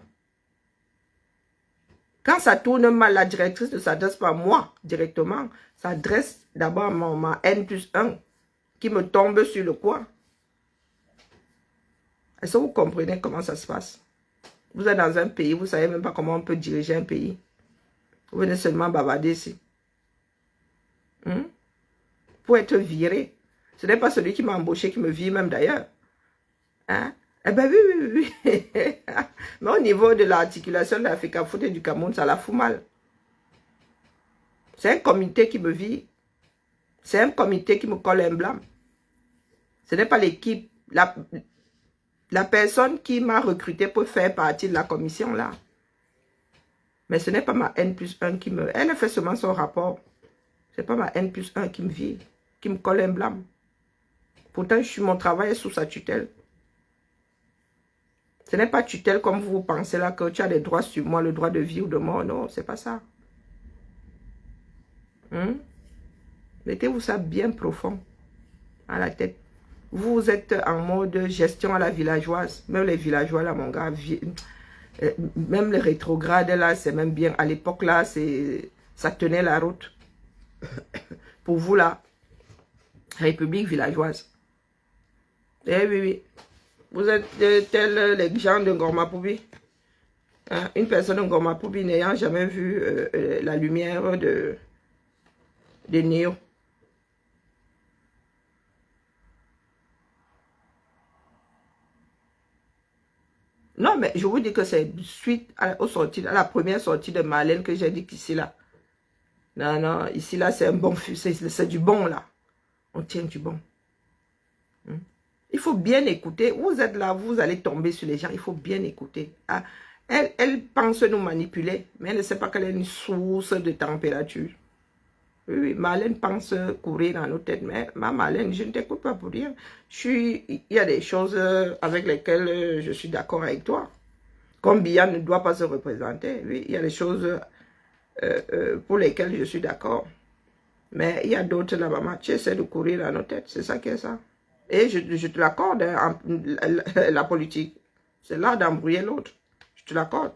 Quand ça tourne mal, la directrice ne s'adresse pas à moi directement. Ça adresse d'abord à ma N+1 qui me tombe sur le coin. Est-ce que vous comprenez comment ça se passe? Vous êtes dans un pays, vous ne savez même pas comment on peut diriger un pays. Vous venez seulement bavarder ici. Pour être viré. Ce n'est pas celui qui m'a embauché qui me vire même d'ailleurs. Hein? Eh bien oui. Mais au niveau de l'articulation de l'Africa Foot et du Cameroun, ça la fout mal. C'est un comité qui me vire. C'est un comité qui me colle un blâme. Ce n'est pas l'équipe. La personne qui m'a recruté pour faire partie de la commission là. Mais ce n'est pas ma N+1 qui me... Elle a fait seulement son rapport. Ce n'est pas ma N+1 qui me vire, qui me colle un blâme. Pourtant, mon travail est sous sa tutelle. Ce n'est pas tutelle comme vous pensez là, que tu as des droits sur moi, le droit de vie ou de mort. Non, c'est pas ça. Mettez-vous ça bien profond à la tête. Vous êtes en mode gestion à la villageoise. Même les villageois là, mon gars, même les rétrogrades là, c'est même bien. À l'époque là, ça tenait la route. Pour vous là, République villageoise. Eh oui, oui. Vous êtes tels les gens de Ngoma Poubi. Hein? Une personne de Ngoma Poubi n'ayant jamais vu la lumière de Néo. Non, mais je vous dis que c'est suite à la première sortie de Marlène que j'ai dit qu'ici là. Non, non, ici là c'est un bon fût, c'est du bon là. On tient du bon. Il faut bien écouter. Vous êtes là, vous allez tomber sur les gens. Il faut bien écouter. Ah, elle pense nous manipuler, mais elle ne sait pas qu'elle est une source de température. Oui, Marlène pense courir dans nos têtes, mais ma Marlène, je ne t'écoute pas pour dire. Il y a des choses avec lesquelles je suis d'accord avec toi. Comme Biya ne doit pas se représenter, oui, il y a des choses pour lesquelles je suis d'accord. Mais il y a d'autres là, maman, tu essaies de courir dans nos têtes, c'est ça qui est ça. Et je te l'accorde, hein, la politique. C'est là d'embrouiller l'autre. Je te l'accorde.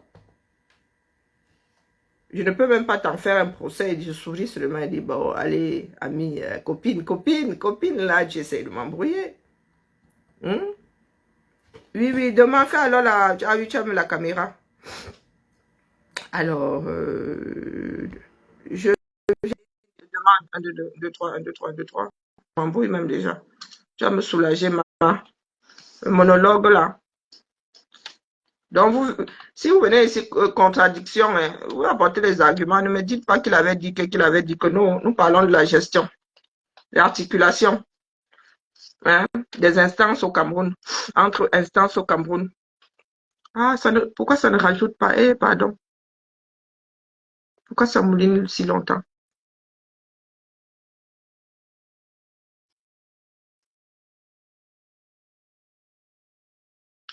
Je ne peux même pas t'en faire un procès. Et je souris seulement et dis, bon, allez, ami, copine, là, tu essaies de m'embrouiller. Oui, oui, demain, alors là, tu as mis la caméra. Alors, je demande 1, 2, 3, 1, 2, 3, 1, 2, 3. Je m'embrouille même déjà. Tu vas me soulager, maman. Le monologue là. Donc, si vous venez ici, contradiction, hein, vous apportez les arguments. Ne me dites pas qu'il avait dit que non. Nous parlons de la gestion. l'articulation hein, des instances au Cameroun, entre instances au Cameroun. Ah, pourquoi ça ne rajoute pas? Eh, pardon. Pourquoi ça mouline si longtemps?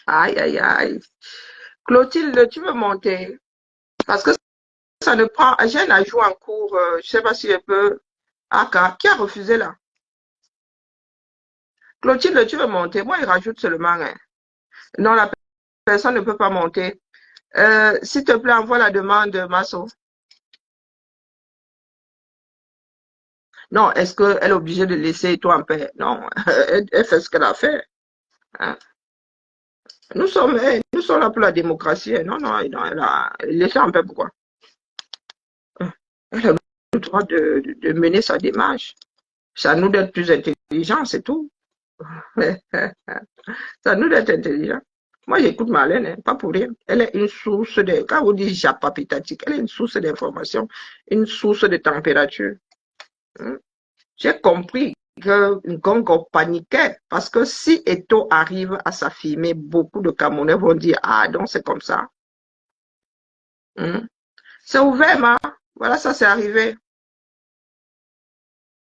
Aïe, aïe, aïe. Clotilde, tu veux monter? Parce que ça ne prend. J'ai un ajout en cours. Je ne sais pas si je peux. Ah, qui a refusé là? Clotilde, tu veux monter? Moi, il rajoute seulement un. Non, la personne ne peut pas monter. S'il te plaît, envoie la demande, Masso. Non, est-ce qu'elle est obligée de laisser toi en paix? Non, elle fait ce qu'elle a fait. Hein. Nous sommes là pour la démocratie. Non, non, non elle a laissé en paix pourquoi? Elle a le droit de mener sa démarche. C'est à nous d'être plus intelligents, c'est tout. C'est à nous d'être intelligents. Moi, j'écoute Marlène, hein, pas pour rien. Elle est une source de, quand vous dites japapitatique, elle est une source d'information, une source de température. Hein. J'ai compris que Ngongo paniquait parce que si Eto arrive à s'affirmer, beaucoup de Camerounais vont dire ah donc c'est comme ça. Hein? C'est ouvert, ma. Voilà, ça c'est arrivé.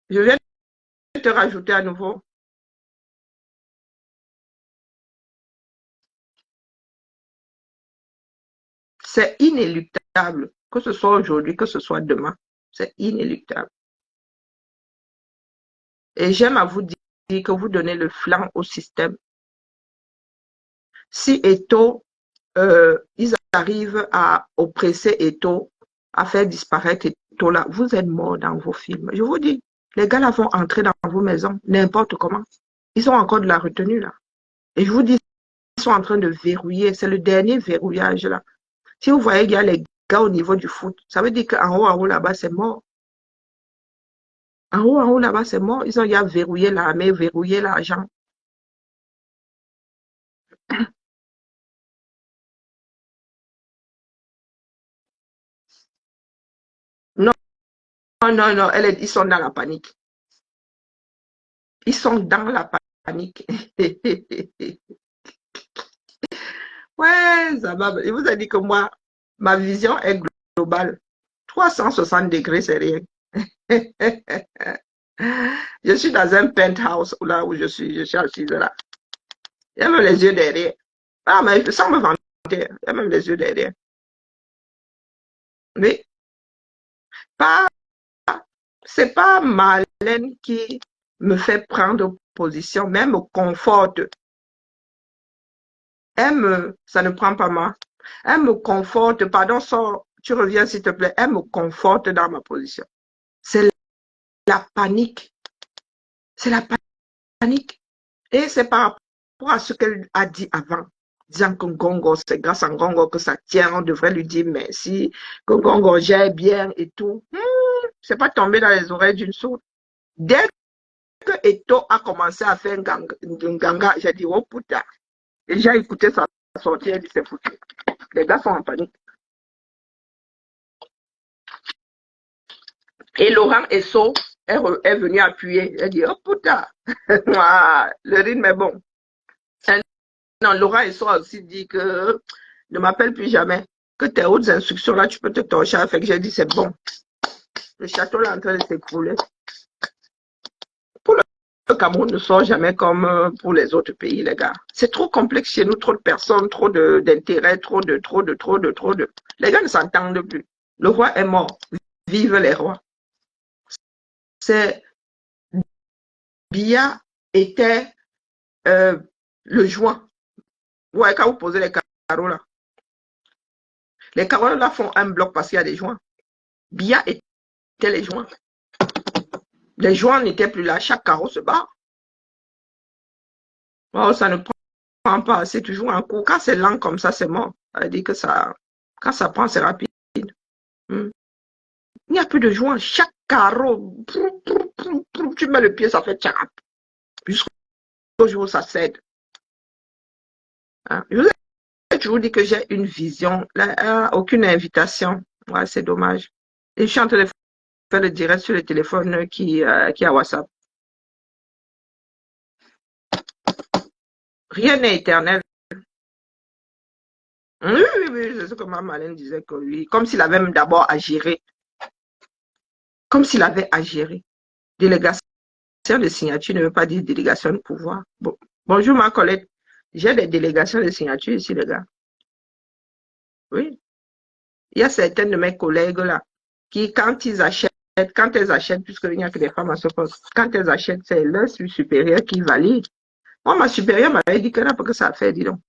Je viens de te rajouter à nouveau. C'est inéluctable, que ce soit aujourd'hui, que ce soit demain. C'est inéluctable. Et j'aime à vous dire que vous donnez le flanc au système. Si Eto, ils arrivent à oppresser Eto, à faire disparaître Eto là, vous êtes mort dans vos films. Je vous dis, les gars là vont entrer dans vos maisons, n'importe comment. Ils ont encore de la retenue là. Et je vous dis, ils sont en train de verrouiller. C'est le dernier verrouillage là. Si vous voyez qu'il y a les gars au niveau du foot, ça veut dire qu'en haut là-bas, c'est mort. En haut là-bas, c'est mort. Ils ont déjà verrouillé l'armée, verrouillé l'argent. Non, non, non, ils sont dans la panique. Ils sont dans la panique. Ouais, ça va. Je vous ai dit que moi, ma vision est globale. 360 degrés, c'est rien. Je suis dans un penthouse là où je suis assise là. Il y a même les yeux derrière. Ah, mais sans me vanter, il y a même les yeux derrière. Mais pas, c'est pas Marlène qui me fait prendre position, mais elle me conforte. Ça ne prend pas mal. Elle me conforte, pardon, tu reviens s'il te plaît, elle me conforte dans ma position. C'est la panique. C'est la panique. Et c'est par rapport à ce qu'elle a dit avant, disant que Ngongo, c'est grâce à Ngongo que ça tient, on devrait lui dire merci, que Ngongo gère bien et tout. C'est pas tombé dans les oreilles d'une sourde. Dès que Eto a commencé à faire un ganga, j'ai dit, oh putain. Et j'ai écouté sa sortie, elle dit, c'est foutu. Les gars sont en panique. Et Laurent Esso est venu appuyer. Elle dit, oh putain, le rythme est bon. Non, Laurent Esso a aussi dit que ne m'appelle plus jamais. Que tes hautes instructions là, tu peux te torcher avec. J'ai dit, c'est bon. Le château là est en train de s'écrouler. Pour le Cameroun ne sort jamais comme pour les autres pays, les gars. C'est trop complexe chez nous, trop de personnes, trop d'intérêts, trop de. Les gars ne s'entendent plus. Le roi est mort. Vive les rois. C'est Biya était le joint. Ouais, quand vous posez les carreaux là. Les carreaux là font un bloc parce qu'il y a des joints. Biya était les joints. Les joints n'étaient plus là. Chaque carreau se bat. Oh, ça ne prend pas. C'est toujours un coup. Quand c'est lent comme ça, c'est mort. Ça veut dire que ça, quand ça prend, c'est rapide. Il n'y a plus de joints. Chaque carreau, tu mets le pied, ça fait tchap. Jusqu'au jour où ça cède. Hein? Je vous dis que j'ai une vision. Là, aucune invitation. Ouais, c'est dommage. Et je suis en train de faire le direct sur le téléphone qui a WhatsApp. Rien n'est éternel. Oui, oui, oui, c'est ce que ma Marlène disait que oui. Comme s'il avait même d'abord à gérer. Comme s'il avait à gérer. Délégation de signature ne veut pas dire délégation de pouvoir. Bon. Bonjour ma collègue. J'ai des délégations de signature ici, les gars. Oui. Il y a certaines de mes collègues là qui, quand elles achètent, puisqu'il n'y a que des femmes à ce poste, quand elles achètent, c'est leur supérieur qui valide. Moi, ma supérieure m'avait dit qu'elle n'a pas que ça à faire, dis donc.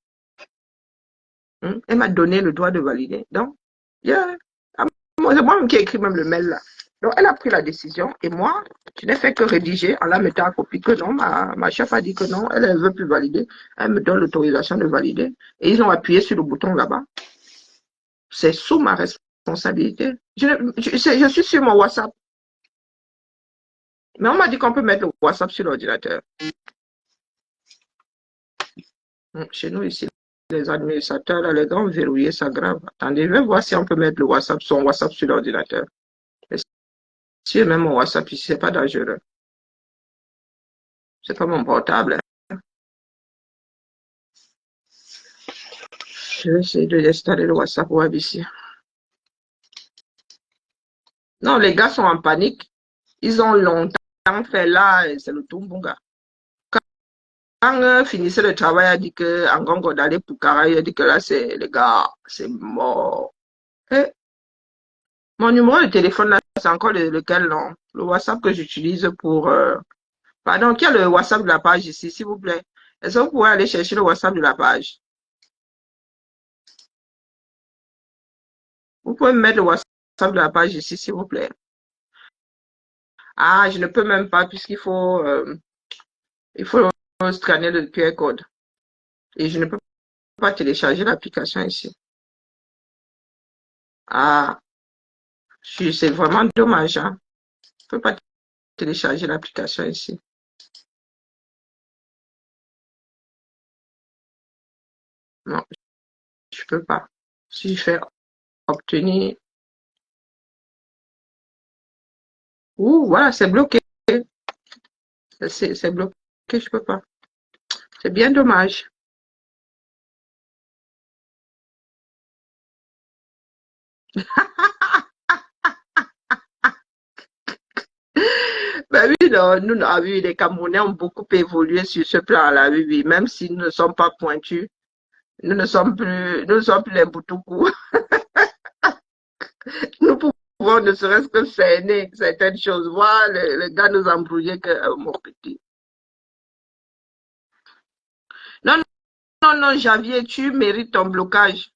Elle m'a donné le droit de valider. Donc, yeah. C'est moi-même qui ai écrit même le mail là. Donc, elle a pris la décision et moi, je n'ai fait que rédiger en la mettant en copie que non. Ma chef a dit que non, elle ne veut plus valider. Elle me donne l'autorisation de valider. Et ils ont appuyé sur le bouton là-bas. C'est sous ma responsabilité. Je suis sur mon WhatsApp. Mais on m'a dit qu'on peut mettre le WhatsApp sur l'ordinateur. Chez nous ici, les administrateurs, là, les grands verrouillés, ça grave. Attendez, je vais voir si on peut mettre son WhatsApp sur l'ordinateur. Si même mon WhatsApp ici, c'est pas dangereux. C'est pas mon portable. Je vais essayer de l'installer le WhatsApp web ici. Non, les gars sont en panique. Ils ont longtemps fait là, c'est le Tumbunga. Quand finissait le travail, a dit que Angongo d'aller pour Kara, il a dit que là, c'est les gars, c'est mort. Et mon numéro de téléphone là, c'est encore lequel, non? Le WhatsApp que j'utilise pour. Pardon, qui a le WhatsApp de la page ici, s'il vous plaît? Est-ce que vous pouvez aller chercher le WhatsApp de la page? Vous pouvez me mettre le WhatsApp de la page ici, s'il vous plaît. Ah, je ne peux même pas il faut scanner le QR code. Et je ne peux pas télécharger l'application ici. Ah, c'est vraiment dommage, hein. Je ne peux pas télécharger l'application ici. Non, je ne peux pas. Si je fais obtenir. Ouh, voilà, c'est bloqué. C'est bloqué, je ne peux pas. C'est bien dommage. Ben oui, non, oui, les Camerounais ont beaucoup évolué sur ce plan-là, oui, oui, même si nous ne sommes pas pointus, nous ne sommes plus les boutoukou. Nous pouvons ne serait-ce que cerner certaines choses, voir les gars nous embrouiller que mon petit. Non, non, non, Javier, tu mérites ton blocage.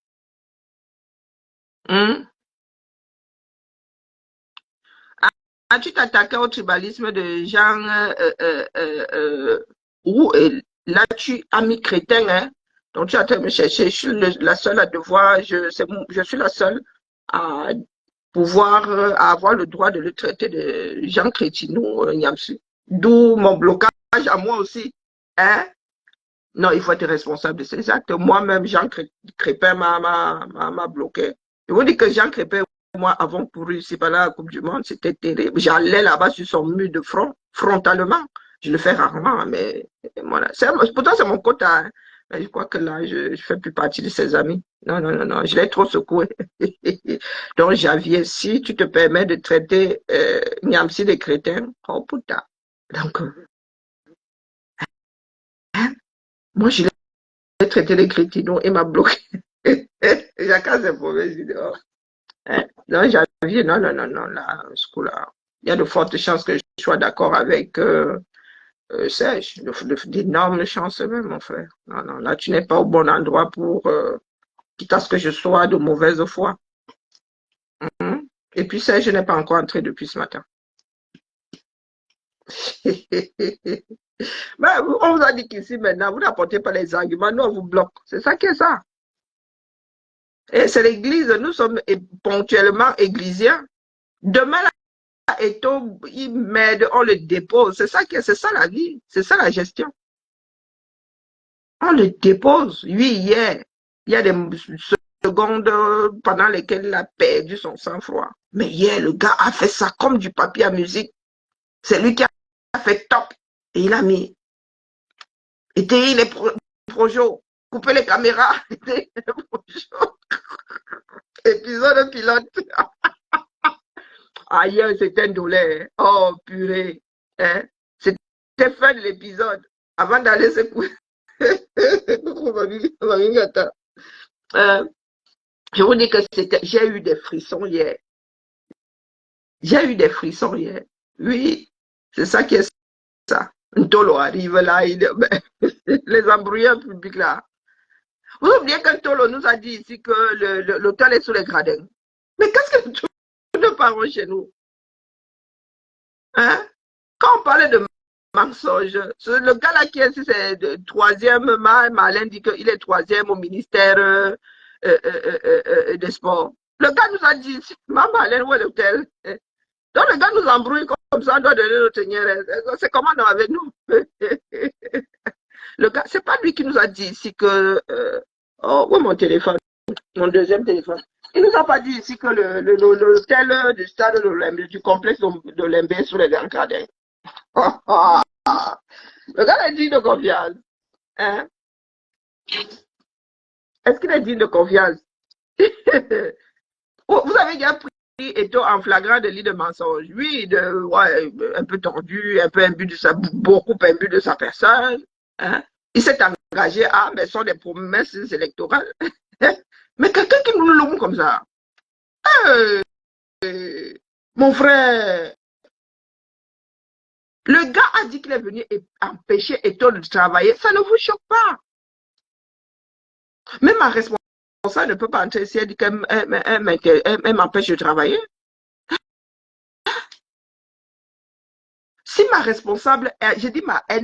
Hein? As-tu t'attaqué au tribalisme de gens où là tu as mis crétin, hein? Donc tu as été me chercher. Je suis la seule à devoir, je suis la seule à pouvoir à avoir le droit de le traiter de Jean Crétinou, Niamsu. D'où mon blocage à moi aussi. Hein? Non, il faut être responsable de ces actes. Moi-même, Jean Crépin m'a bloqué. Je vous dis que Jean Crépin, moi, avant pour réussir par la Coupe du Monde, c'était terrible. J'allais là-bas sur son mur de front, frontalement. Je le fais rarement, mais voilà. Pourtant, c'est mon quota. Hein. Mais je crois que là, je ne fais plus partie de ses amis. Non, non, non, non, je l'ai trop secoué. Donc, Javier, si tu te permets de traiter Niamsi de crétin, oh putain. Donc, hein, moi, je l'ai traité de crétino et m'a bloqué. Chacun ses mauvaises idées. Hein? Non, Javier, non, non, non, non, là, ce coup-là. Il y a de fortes chances que je sois d'accord avec Serge, d'énormes chances même, mon frère. Non, non, là, tu n'es pas au bon endroit pour, quitte à ce que je sois de mauvaise foi. Hein? Et puis Serge n'est pas encore entré depuis ce matin. Ben, on vous a dit qu'ici, maintenant, vous n'apportez pas les arguments, nous, on vous bloque. C'est ça qui est ça. Et c'est l'église, nous sommes ponctuellement églisiens. Demain, là, il m'aide, on le dépose. C'est ça la vie, c'est ça la gestion. On le dépose. Oui, hier, il y a des secondes pendant lesquelles il a perdu son sang-froid. Mais hier, le gars a fait ça comme du papier à musique. C'est lui qui a fait top. Et il a mis. Et il est Frojo, couper les caméras. Épisode pilote. Aïe, c'était un douleur. Oh, purée. Hein? C'était fin de l'épisode. Avant d'aller se coucher. Je vous dis que j'ai eu des frissons hier. J'ai eu des frissons hier. Oui, c'est ça qui est ça. Un tolo arrive là, les embrouillards publics là. Vous oubliez qu'un tolo nous a dit ici que l'hôtel est sous les gradins. Mais qu'est-ce que nous parlons chez nous? Hein? Quand on parlait de mensonge, le gars là qui est ici, c'est le troisième, Malin dit qu'il est troisième au ministère des sports. Le gars nous a dit, Malin, où est l'hôtel? Donc le gars nous embrouille comme ça, on doit donner notre tenir. C'est comment non avec nous? Le gars, c'est pas lui qui nous a dit ici que... oh, où est mon téléphone? Mon deuxième téléphone. Il nous a pas dit ici que l'hôtel du stade de l'Olymbe, du complexe de l'Olymbe est sous les grands gradins. Le gars est digne de confiance. Hein? Est-ce qu'il est digne de confiance? Vous avez déjà pris Eto'o en flagrant délit de mensonge. Oui, ouais, un peu tordu, un peu imbu de sa, beaucoup imbu de sa personne. Hein? Il s'est engagé à, mais ce sont des promesses électorales. Mais quelqu'un qui nous loue comme ça. Mon frère, le gars a dit qu'il est venu empêcher Eto'o de travailler. Ça ne vous choque pas. Même ma responsable ne peut pas entrer ici et dire qu'elle m'empêche de travailler. Si ma responsable, je dis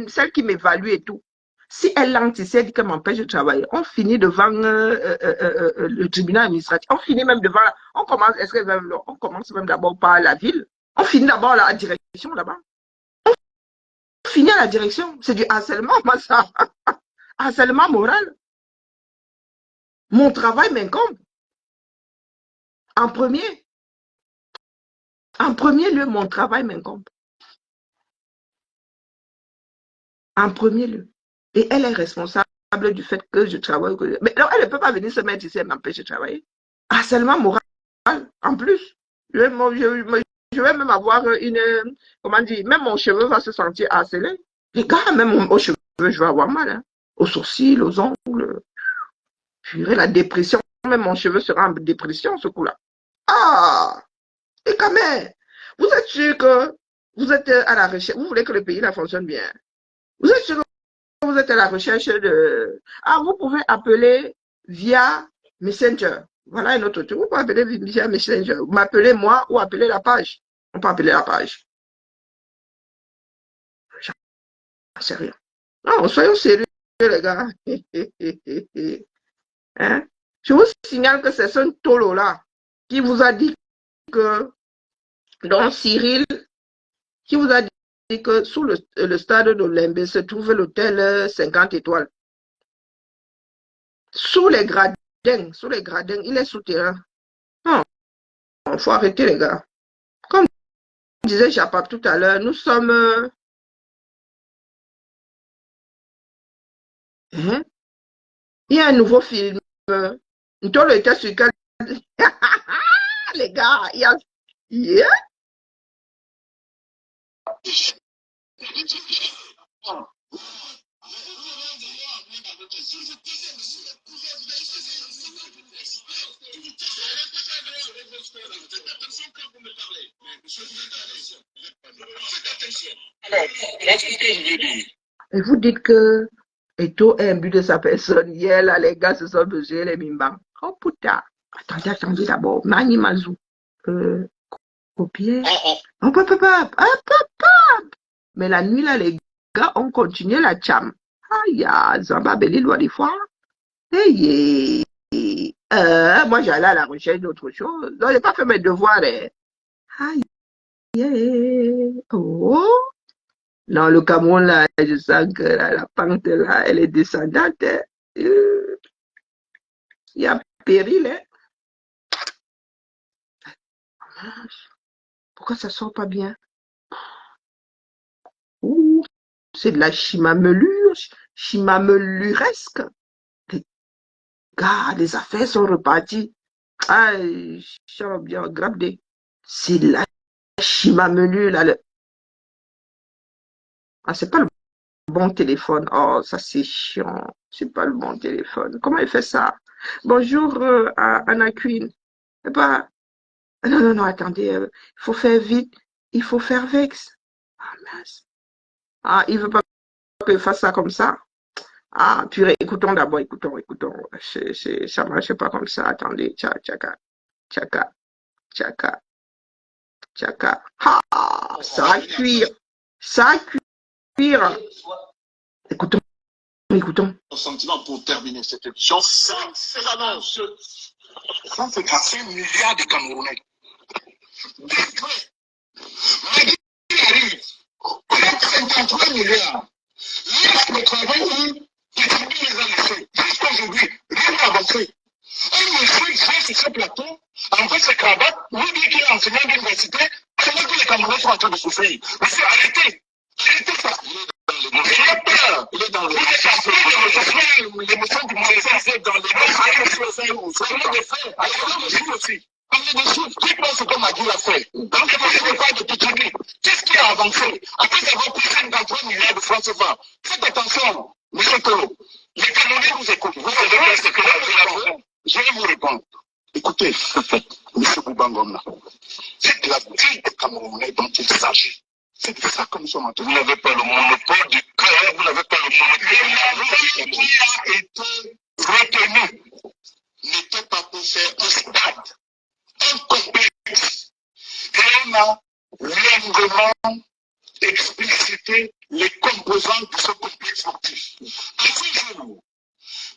celle qui m'évalue et tout, si elle entre ici et dit qu'elle m'empêche de travailler, on finit devant le tribunal administratif, on finit même devant, on commence même d'abord par la ville, on finit d'abord à la direction là-bas. On finit à la direction, c'est du harcèlement, moi ça, harcèlement moral. Mon travail m'incombe. En premier lieu, mon travail m'incombe. En premier lieu. Et elle est responsable du fait que je travaille. Mais non, elle ne peut pas venir se mettre ici et m'empêcher de travailler. Harcèlement moral, en plus. Je vais même avoir une... Comment dire? Même mon cheveu va se sentir harcelé. Les gars, même aux cheveux, je vais avoir mal. Hein. Aux sourcils, aux ongles. Purée, la dépression. Même mon cheveu sera en dépression, ce coup-là. Ah! Et quand même, vous êtes sûr que vous êtes à la recherche, vous voulez que le pays là fonctionne bien. Vous êtes sûr que vous êtes à la recherche de... Ah, vous pouvez appeler via Messenger. Voilà un autre truc. Vous pouvez appeler via Messenger. Vous m'appelez moi ou appeler la page. On peut appeler la page. C'est rien. Non, soyons sérieux, les gars. Hein? Je vous signale que c'est ce tolo-là qui vous a dit que, donc Cyril, qui vous a dit que sous le stade d'Olymbe se trouve l'hôtel 50 étoiles. Sous les gradins, il est souterrain. Non, il faut arrêter les gars. Comme disait Japap tout à l'heure, nous sommes... hein? Il y a un nouveau film. Ntolo était sur quel... les gars, il y a... Yeah. Et vous dites que Eto'o est imbu de sa personne. Hier, là, les gars se sont mesurés les mimbans. Oh putain. Attendez d'abord. Mani Mazou. Copier. Oh, papa. Mais la nuit, là, les gars ont continué la cham. Aïe, Zamba Beli loin des fois. Hey, moi, j'allais à la recherche d'autre chose. Donc, j'ai pas fait mes devoirs. Aïe, oh. Dans le Cameroun, là, je sens que la pente, là, elle est descendante. Il y a péril, hein. Pourquoi ça sort pas bien? C'est de la chimamelure. chimameluresque. Les gars, les affaires sont reparties. Ah, j'ai bien grabé. C'est la chimamelu, là. Ah, c'est pas le bon téléphone. Oh, ça c'est chiant. C'est pas le bon téléphone. Comment il fait ça? Bonjour à Anna Queen. Eh ben, non, non, non, attendez. Il faut faire vite. Il faut faire vex. Ah, mince. Ah, il veut pas que je fasse ça comme ça. Ah, purée, écoutons d'abord, écoutons. Ça marche pas comme ça. Attendez, tchaka, tchaka, tchaka, tchaka. Ah, ça va cuire. Ça va cuire. Écoutons, écoutons. Mon sentiment pour terminer cette émission, ça, c'est l'annonce. 155 milliards de Camerounais. Détruits. Mais il arrive. On a 53 milliards. Laisse le travail qui les a laissés. Jusqu'à aujourd'hui, rien n'a avancé. Un monsieur vient sur ce plateau, en fait, ses cravates, lui dit qu'il est enseignant d'université, alors que les Camerounais sont en train de souffrir. Monsieur, arrêtez. Arrêtez ça. Il a peur. Il est dans le l'émotion du ministère, dans les faits. Alors, le chiffre aussi. Parlez des chiffres. Qui pense que Magui l'a fait? Donc, il ne pas de tout truc. Qu'est-ce qui a avancé? Après avoir pris 53 milliards de francs CFA. Faites attention, M. Tolo. Les Camerounais vous écoutent. Vous savez ce que vous avez. Je vais vous répondre. Écoutez, M. Boubangom, c'est la vie des Camerounais dont il s'agit. C'est de ça que nous sommes en train. Vous n'avez pas le monopole du cœur, vous n'avez pas le monopole qui a été retenu. N'était pas pour faire un stade, un complexe. Et on a longuement explicité les composantes de ce complexe sportif. À ce jour,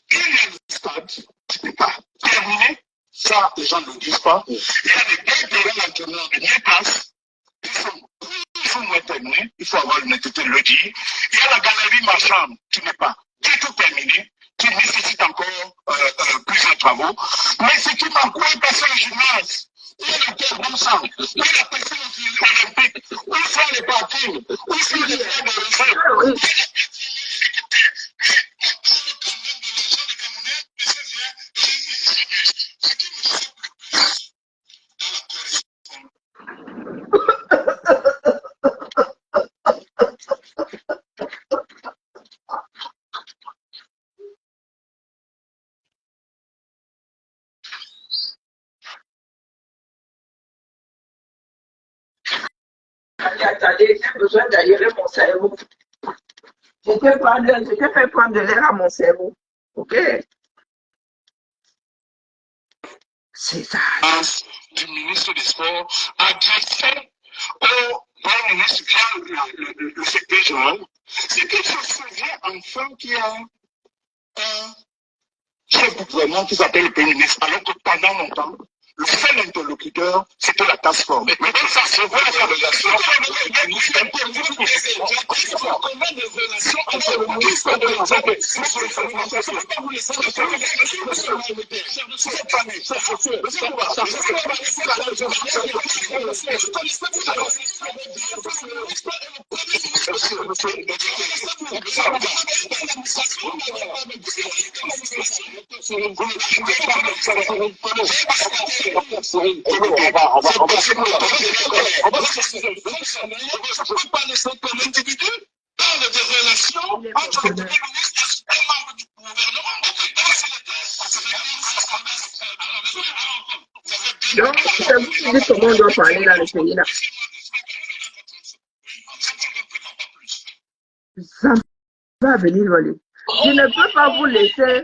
il y a un stade qui n'est pas terminé, ça les gens ne le disent pas. Il y a des deux terrains d'entraînement de 1000 places qui sont plus ou moins terminés, il faut avoir l'honnêteté de le dire. Il y a la galerie marchande qui n'est pas du tout terminée, qui nécessite encore plusieurs travaux. Mais ce qui manque, où est passé le gymnase? Où est le terre bon sang? Où est la piscine olympique? Où sont les parkings? Où sont les frais de réserve? Attendez, j'ai besoin d'aérer mon cerveau. J'étais fait prendre de l'air à mon cerveau. Ok? C'est ça. Du ministre des Sports adressé au Premier ministre via le secrétaire général, c'est qu'il se souvient enfin qu'il y a un chef du gouvernement qui s'appelle le Premier ministre, alors que pendant longtemps, le seul interlocuteur, c'était la task force. Mais ça, c'est vrai, la relation entre le ministre et le Donc, c'est vous qui dites comment on doit parler dans le pays là. Ça va venir voler. Je ne peux pas vous laisser.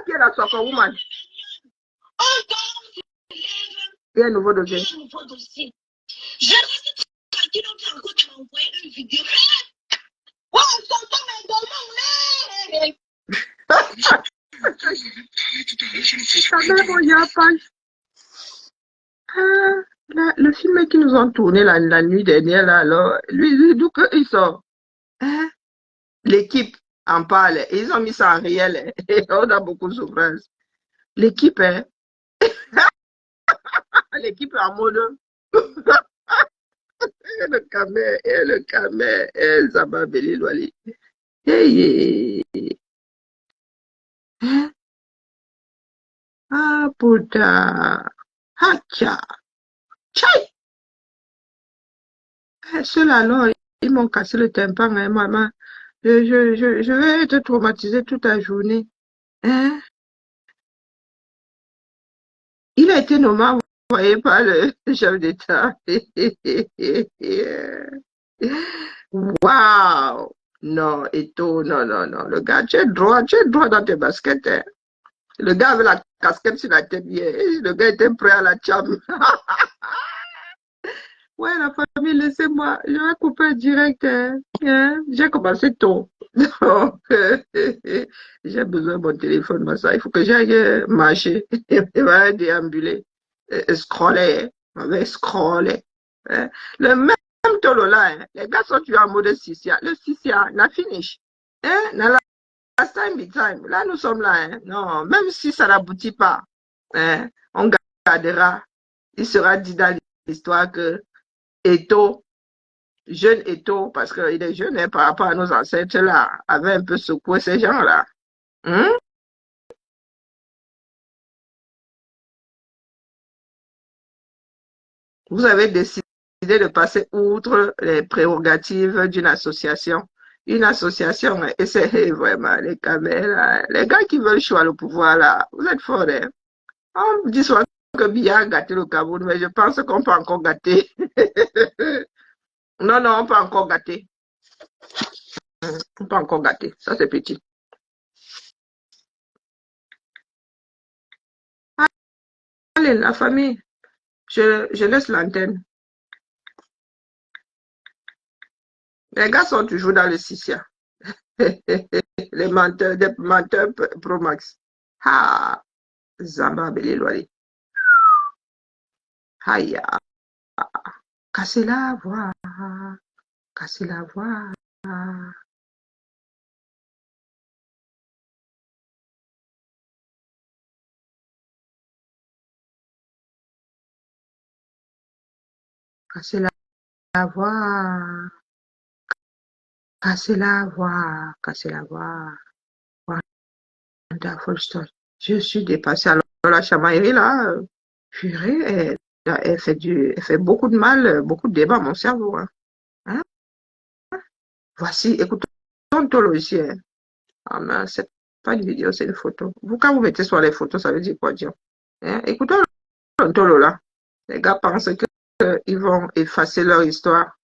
Qui est la soccer woman? Il y a un nouveau dossier. Je reste tranquille, on peut encore m'envoyer une vidéo. Ouais, on s'entend, mais Le film qui nous ont tourné la nuit dernière, là, alors, lui, d'où il sort? Hein? L'équipe en parle. Ils ont mis ça en réel. On a beaucoup de souffrance. L'équipe, hein? L'équipe est en mode. Le camé, ça va venir, Hey, hein? Ah, Bouddha. Hacha. Tchai. Ceux-là, alors, ils m'ont cassé le tympan, hein, maman. Je vais être traumatisée toute la journée. Hein? Il a été nommé envoyé par le chef d'État. Waouh! Non, Eto, non, non, non. Le gars, tu es droit dans tes baskets. Hein. Le gars avait la casquette sur la tête. Le gars était prêt à la cham. Ouais, la famille, laissez-moi. Je vais couper direct. Hein. J'ai commencé tôt. Donc, j'ai besoin de mon téléphone, mais ça, il faut que j'aille marcher. Il va déambuler. Scroller. On va scroller. Hein. Le même tolo là, hein. Les gars sont tués en mode Sissia. Le Sissia, la finish. Hein? Dans la last time, big time. Là, nous sommes là. Hein. Non, même si ça n'aboutit pas, hein, on gardera. Il sera dit dans l'histoire que Eto, jeune Eto, parce qu'il est jeune hein, par rapport à nos ancêtres là, avait un peu secoué ces gens-là. Hein? Vous avez décidé de passer outre les prérogatives d'une association. Une association, et c'est vraiment les caméras, les gars qui veulent choisir le pouvoir là, vous êtes forts. Hein? On dit souvent que Biya a gâté le Cameroun, mais je pense qu'on peut encore gâter. Non, non, on peut encore gâter. On peut encore gâter. Ça, c'est petit. Allez, la famille, je laisse l'antenne. Les gars sont toujours dans le Sissia. Les menteurs, des menteurs pro max. Ah, Zamba Belilwali. Aïe, cassez la voix. Cassez la voix. Cassez la voix. Cassez la voix. Cassez la voix. Wonderful story. Je suis dépassée. Alors, la chamaillerie, là, purée, elle fait beaucoup de mal, beaucoup de débats à mon cerveau. Hein. Hein? Voici, écoutons Tolo ici. Hein. Ah, mais c'est pas une vidéo, c'est une photo. Vous, quand vous mettez sur les photos, ça veut dire quoi, dire? Hein? Écoutons Tolo, là. Les gars pensent qu'ils vont effacer leur histoire.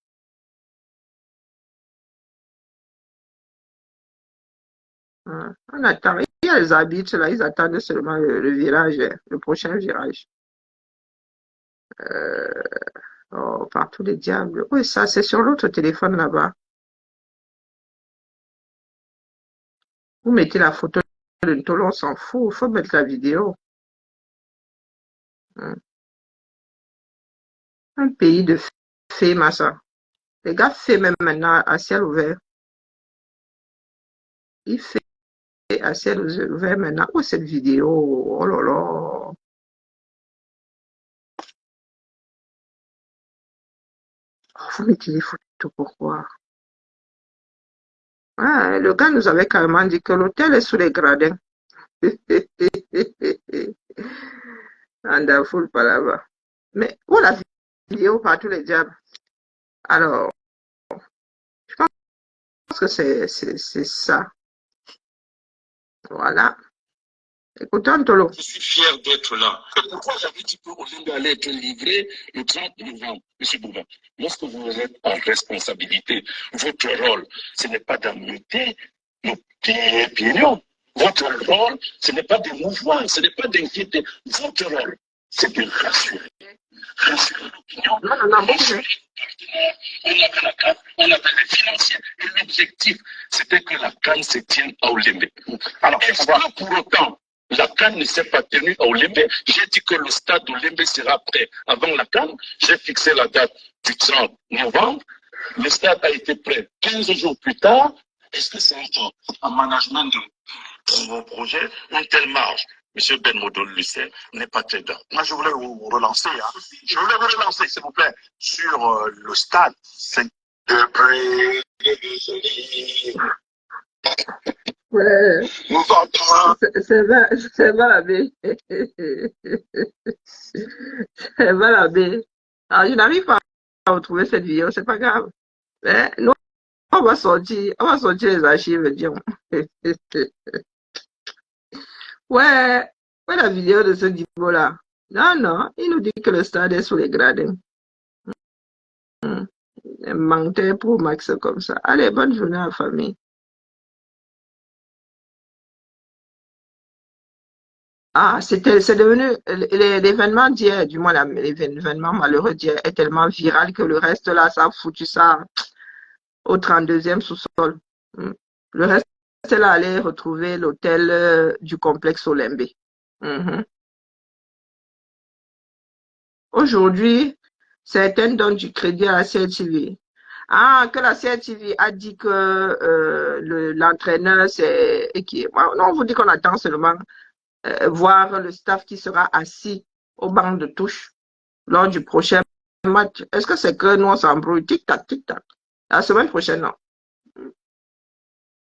Hein? On attend. Il y a les habits, là, ils attendent seulement le virage, le prochain virage. Oh, partout les diables. Oui, ça, c'est sur l'autre téléphone là-bas. Vous mettez la photo de Ntolo, on s'en fout. Il faut mettre la vidéo. Hein. Un pays de fées, ça. Les gars fait même maintenant à ciel ouvert. Il fait à ciel ouvert maintenant. Oh, cette vidéo. Oh là là. Oh, vous mettez les photos, pourquoi? Ah, le gars nous avait carrément dit que l'hôtel est sous les gradins. Wonderful par là-bas. Mais où la vidéo par tous les diables? Alors, je pense que c'est ça. Voilà. Écoutons Tolo. Je suis fier d'être là. Pourquoi j'avais dit que Olimbe allait être livré le 30 novembre, M. Bouba? Lorsque vous êtes en responsabilité, votre rôle, ce n'est pas d'amener nos opinions. Votre rôle, ce n'est pas de mouvoir, ce n'est pas d'inquiéter. Votre rôle, c'est de rassurer. Rassurer l'opinion. Non, non, non, bon, On avait la CAN, on avait les financiers. Et l'objectif, c'était que la CAN se tienne à Olimbe. Alors, est-ce que pour autant, la CAN ne s'est pas tenue à Olimbe? J'ai dit que le stade d'Olimbe sera prêt avant la CAN. J'ai fixé la date du 30 novembre. Le stade a été prêt 15 jours plus tard. Est-ce que c'est un management de vos projets, une telle marge? Monsieur Ben Modo Lucet n'est pas trader. Moi, je voulais vous relancer. Hein. Je voulais vous relancer, s'il vous plaît, sur le stade. C'est depuis Ouais, Nous entendons. c'est va la baie. C'est va la baie. Alors, je n'arrive pas à retrouver cette vidéo, c'est pas grave. Mais nous, on va sortir les archives, disons. Ouais, ouais, la vidéo de ce Dibo-là. Non, non, il nous dit que le stade est sous les gradins. Un menteur pour Max comme ça. Allez, bonne journée à la famille. Ah, c'est devenu, l'événement d'hier, du moins l'événement malheureux d'hier est tellement viral que le reste là, ça a foutu ça au 32e sous-sol. Mm. Le reste, c'est là aller retrouver l'hôtel du complexe Olembe. Mhm. Aujourd'hui, certaines donnent du crédit à la CRTV. Ah, que la CRTV a dit que l'entraîneur, c'est... Non, on vous dit qu'on attend seulement voir le staff qui sera assis au banc de touche lors du prochain match. Est-ce que c'est que nous, on s'embrouille? Tic-tac, tic-tac. La semaine prochaine, non.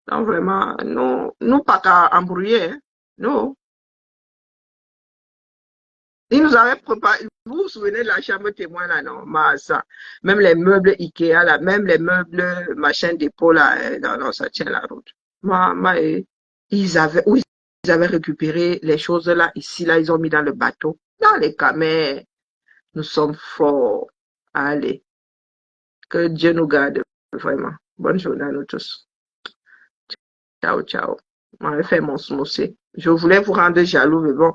Donc, vraiment, nous pas qu'à embrouiller. Hein. Nous, ils nous avaient préparé. Vous vous souvenez de la chambre témoin, là, non? Ça. Même les meubles Ikea, là, même les meubles machin dépôt, là, non, non, ça tient la route. Oui, ils avaient récupéré les choses là, ici, là, ils ont mis dans le bateau. Dans les camers, nous sommes forts. Allez, que Dieu nous garde, vraiment. Bonne journée à nous tous. Ciao, ciao. On fait mon smoothie. Je voulais vous rendre jaloux, mais bon,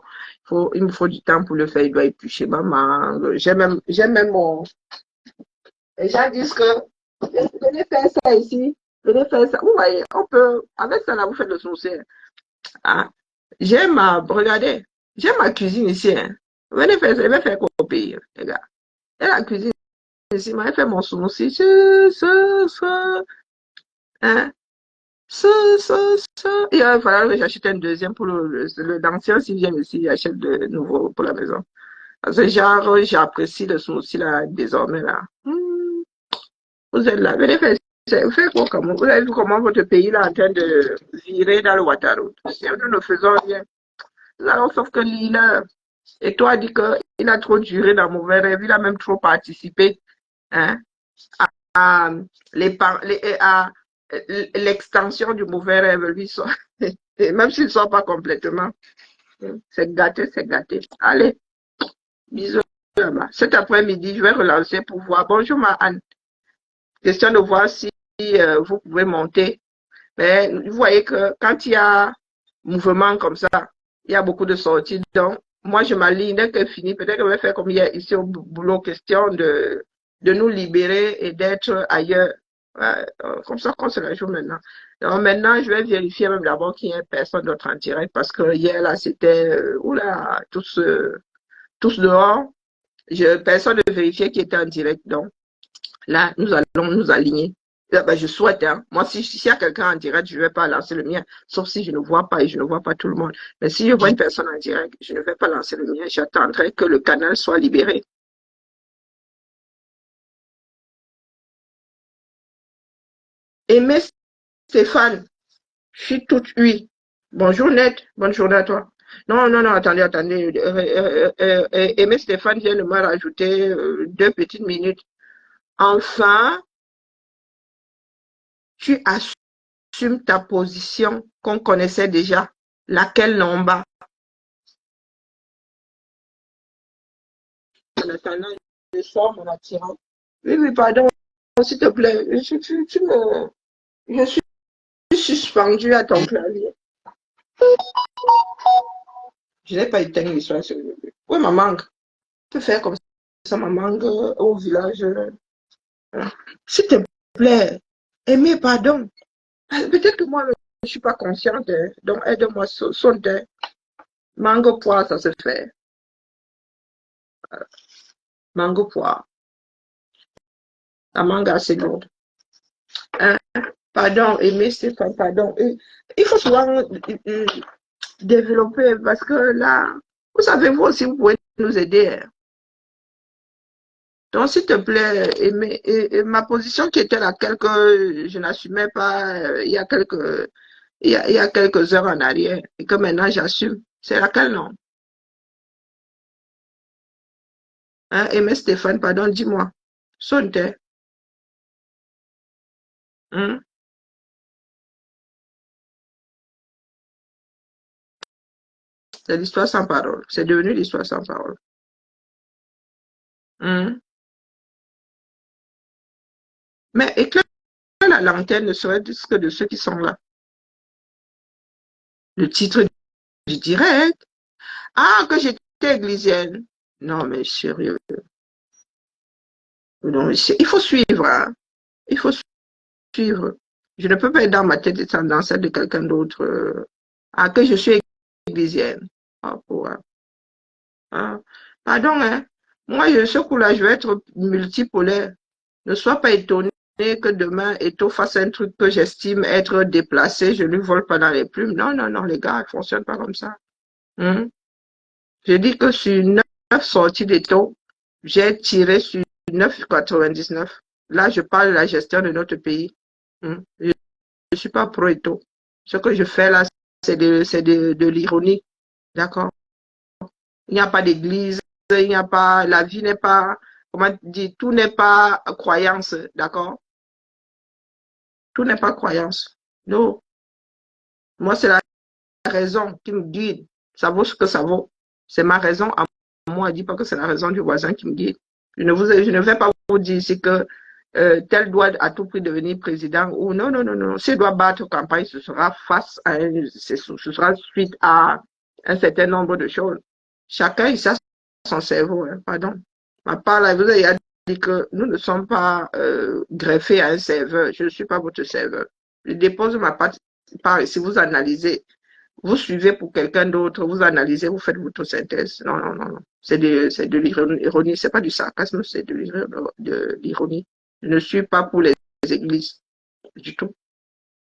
il me faut du temps pour le faire. Il doit éplucher ma mangue. J'ai même mon... Les gens disent que venez faire ça ici. Venez faire ça. Vous voyez, on peut, avec ça là, vous faites le smoothie. Ah, regardez, j'ai ma cuisine ici. Hein. Venez faire ça, je vais faire quoi au pays, les gars. Et la cuisine ici, je vais faire mon smoothie. Hein. Il va falloir que j'achète un deuxième pour l'ancien, s'il vient ici, j'achète de nouveau pour la maison. Parce que genre, j'apprécie le smoothie là, désormais là. Vous êtes là, venez faire, faites quoi comment? Vous avez vu comment votre pays là est en train de virer dans le Ouattara. Si nous ne faisons rien, nous allons sauf que l'île, et toi dit qu'il a trop duré dans mauvais rêve, il a même trop participé hein, à l'extension du mauvais rêve, lui, même s'il ne sort pas complètement. C'est gâté, c'est gâté. Allez, bisous là-bas. Cet après-midi, je vais relancer pour voir. Bonjour, ma Anne. Question de voir si vous pouvez monter. Mais vous voyez que quand il y a mouvement comme ça, il y a beaucoup de sorties. Donc, moi, je m'aligne. Dès que fini, peut-être que je vais faire comme il y a ici au boulot, question de nous libérer et d'être ailleurs. Ouais, comme ça qu'on se la joue maintenant. Donc maintenant, je vais vérifier même d'abord qu'il n'y ait personne d'autre en direct parce que hier, là, c'était, oula, tous dehors. Personne ne vérifiait qui était en direct. Donc là, nous allons nous aligner. Là, ben, je souhaite, hein. Moi, s'il y a quelqu'un en direct, je ne vais pas lancer le mien, sauf si je ne vois pas et je ne vois pas tout le monde. Mais si je vois une personne en direct, je ne vais pas lancer le mien. J'attendrai que le canal soit libéré. Aimé Stéphane, je suis toute oui. Bonjour Ned, bonne journée à toi. Non, non, non, attendez, attendez. Aimé Stéphane vient de me rajouter 2 petites minutes. Enfin, tu assumes ta position qu'on connaissait déjà, laquelle non bas. En attendant, je sors mon attirant. Oui, oui, pardon, s'il te plaît. Je suis suspendue à ton clavier. Je n'ai pas éteint l'histoire sur le. Oui, ma mangue. Tu peux faire comme ça, ma mangue au village. S'il te plaît, aimez, pardon. Peut-être que moi, je ne suis pas consciente. Donc, aide-moi, sonne. Mangue poire, ça se fait. Mangue poire. La mangue assez lourde. Hein? Pardon, aimer, c'est pas pardon. Il faut souvent développer parce que là, vous savez, vous aussi, vous pouvez nous aider. Hein. Donc, s'il te plaît, ma position qui était laquelle que je n'assumais pas il y a quelques il y a quelques heures en arrière et que maintenant j'assume. C'est laquelle non? Hein, Aimé Stéphane, pardon, dis-moi. Sonte. Hein? C'est l'histoire sans parole. C'est devenu l'histoire sans parole. Hein? Mais éclaire la lanterne ne serait que de ceux qui sont là. Le titre du direct. Ah, que j'étais églisienne. Non, mais sérieux. Non, mais il faut suivre. Hein. Il faut suivre. Je ne peux pas être dans ma tête et dans celle de quelqu'un d'autre. Ah, que je suis églisienne. Ah, pour, ah. Pardon, hein. Moi, ce coup-là, je vais être multipolaire. Ne sois pas étonné que demain, Eto fasse un truc que j'estime être déplacé. Je ne lui vole pas dans les plumes. Non, non, non, les gars, ne fonctionne pas comme ça. Hein? Je dis que sur 9 sorties d'Eto, j'ai tiré sur 9,99. Là, je parle de la gestion de notre pays. Hein? Je ne suis pas pro-Eto. Ce que je fais là, c'est de l'ironie. D'accord? Il n'y a pas d'église, il n'y a pas, la vie n'est pas, comment dire, tout n'est pas croyance, d'accord? Tout n'est pas croyance. Non, moi, c'est la raison qui me guide. Ça vaut ce que ça vaut. C'est ma raison à moi. Je ne dis pas que c'est la raison du voisin qui me guide. Je ne vais pas vous dire ici que tel doit à tout prix devenir président ou non, non, non, non. S'il doit battre campagne, ce sera ce sera suite à un certain nombre de choses. Chacun, il sait son cerveau, hein, pardon. Ma part, là, vous avez dit que nous ne sommes pas greffés à un serveur. Je ne suis pas votre serveur. Je dépose ma part ici, vous analysez. Vous suivez pour quelqu'un d'autre, vous analysez, vous faites votre synthèse. Non, non, non, non. C'est de l'ironie, c'est pas du sarcasme, c'est de l'ironie. Je ne suis pas pour les églises, du tout.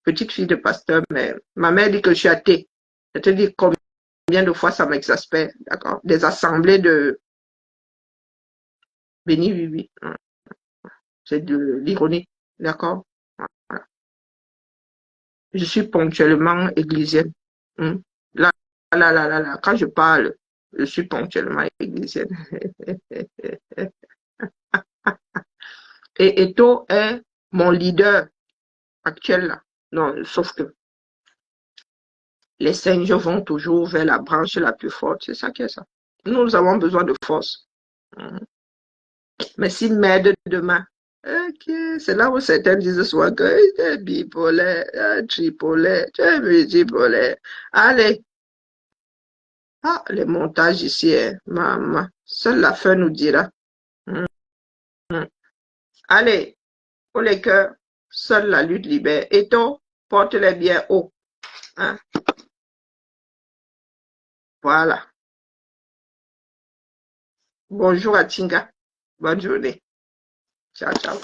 Petite fille de pasteur, mais ma mère dit que je suis athée. Je te dis combien de fois ça m'exaspère, d'accord? Des assemblées de béni, oui, oui. C'est de l'ironie, d'accord? Voilà. Je suis ponctuellement églisienne. Hein. Là, là, là, là, là, quand je parle, je suis ponctuellement églisienne. Et Eto est mon leader actuel là. Non, sauf que les singes vont toujours vers la branche la plus forte. C'est ça qui est ça. Nous avons besoin de force. Mais s'il m'aide demain, ok, c'est là où certains disent souvent que tu es bipolaire, tripolaire, tu es multipolaire. Allez, ah, les montages ici, hein, maman, seule la fin nous dira. Hum, hum. Allez, pour les cœurs, seule la lutte libère. Et toi, porte-les bien haut. Hein? Voilà. Bonjour à Tinga. Bonne journée. Ciao, ciao.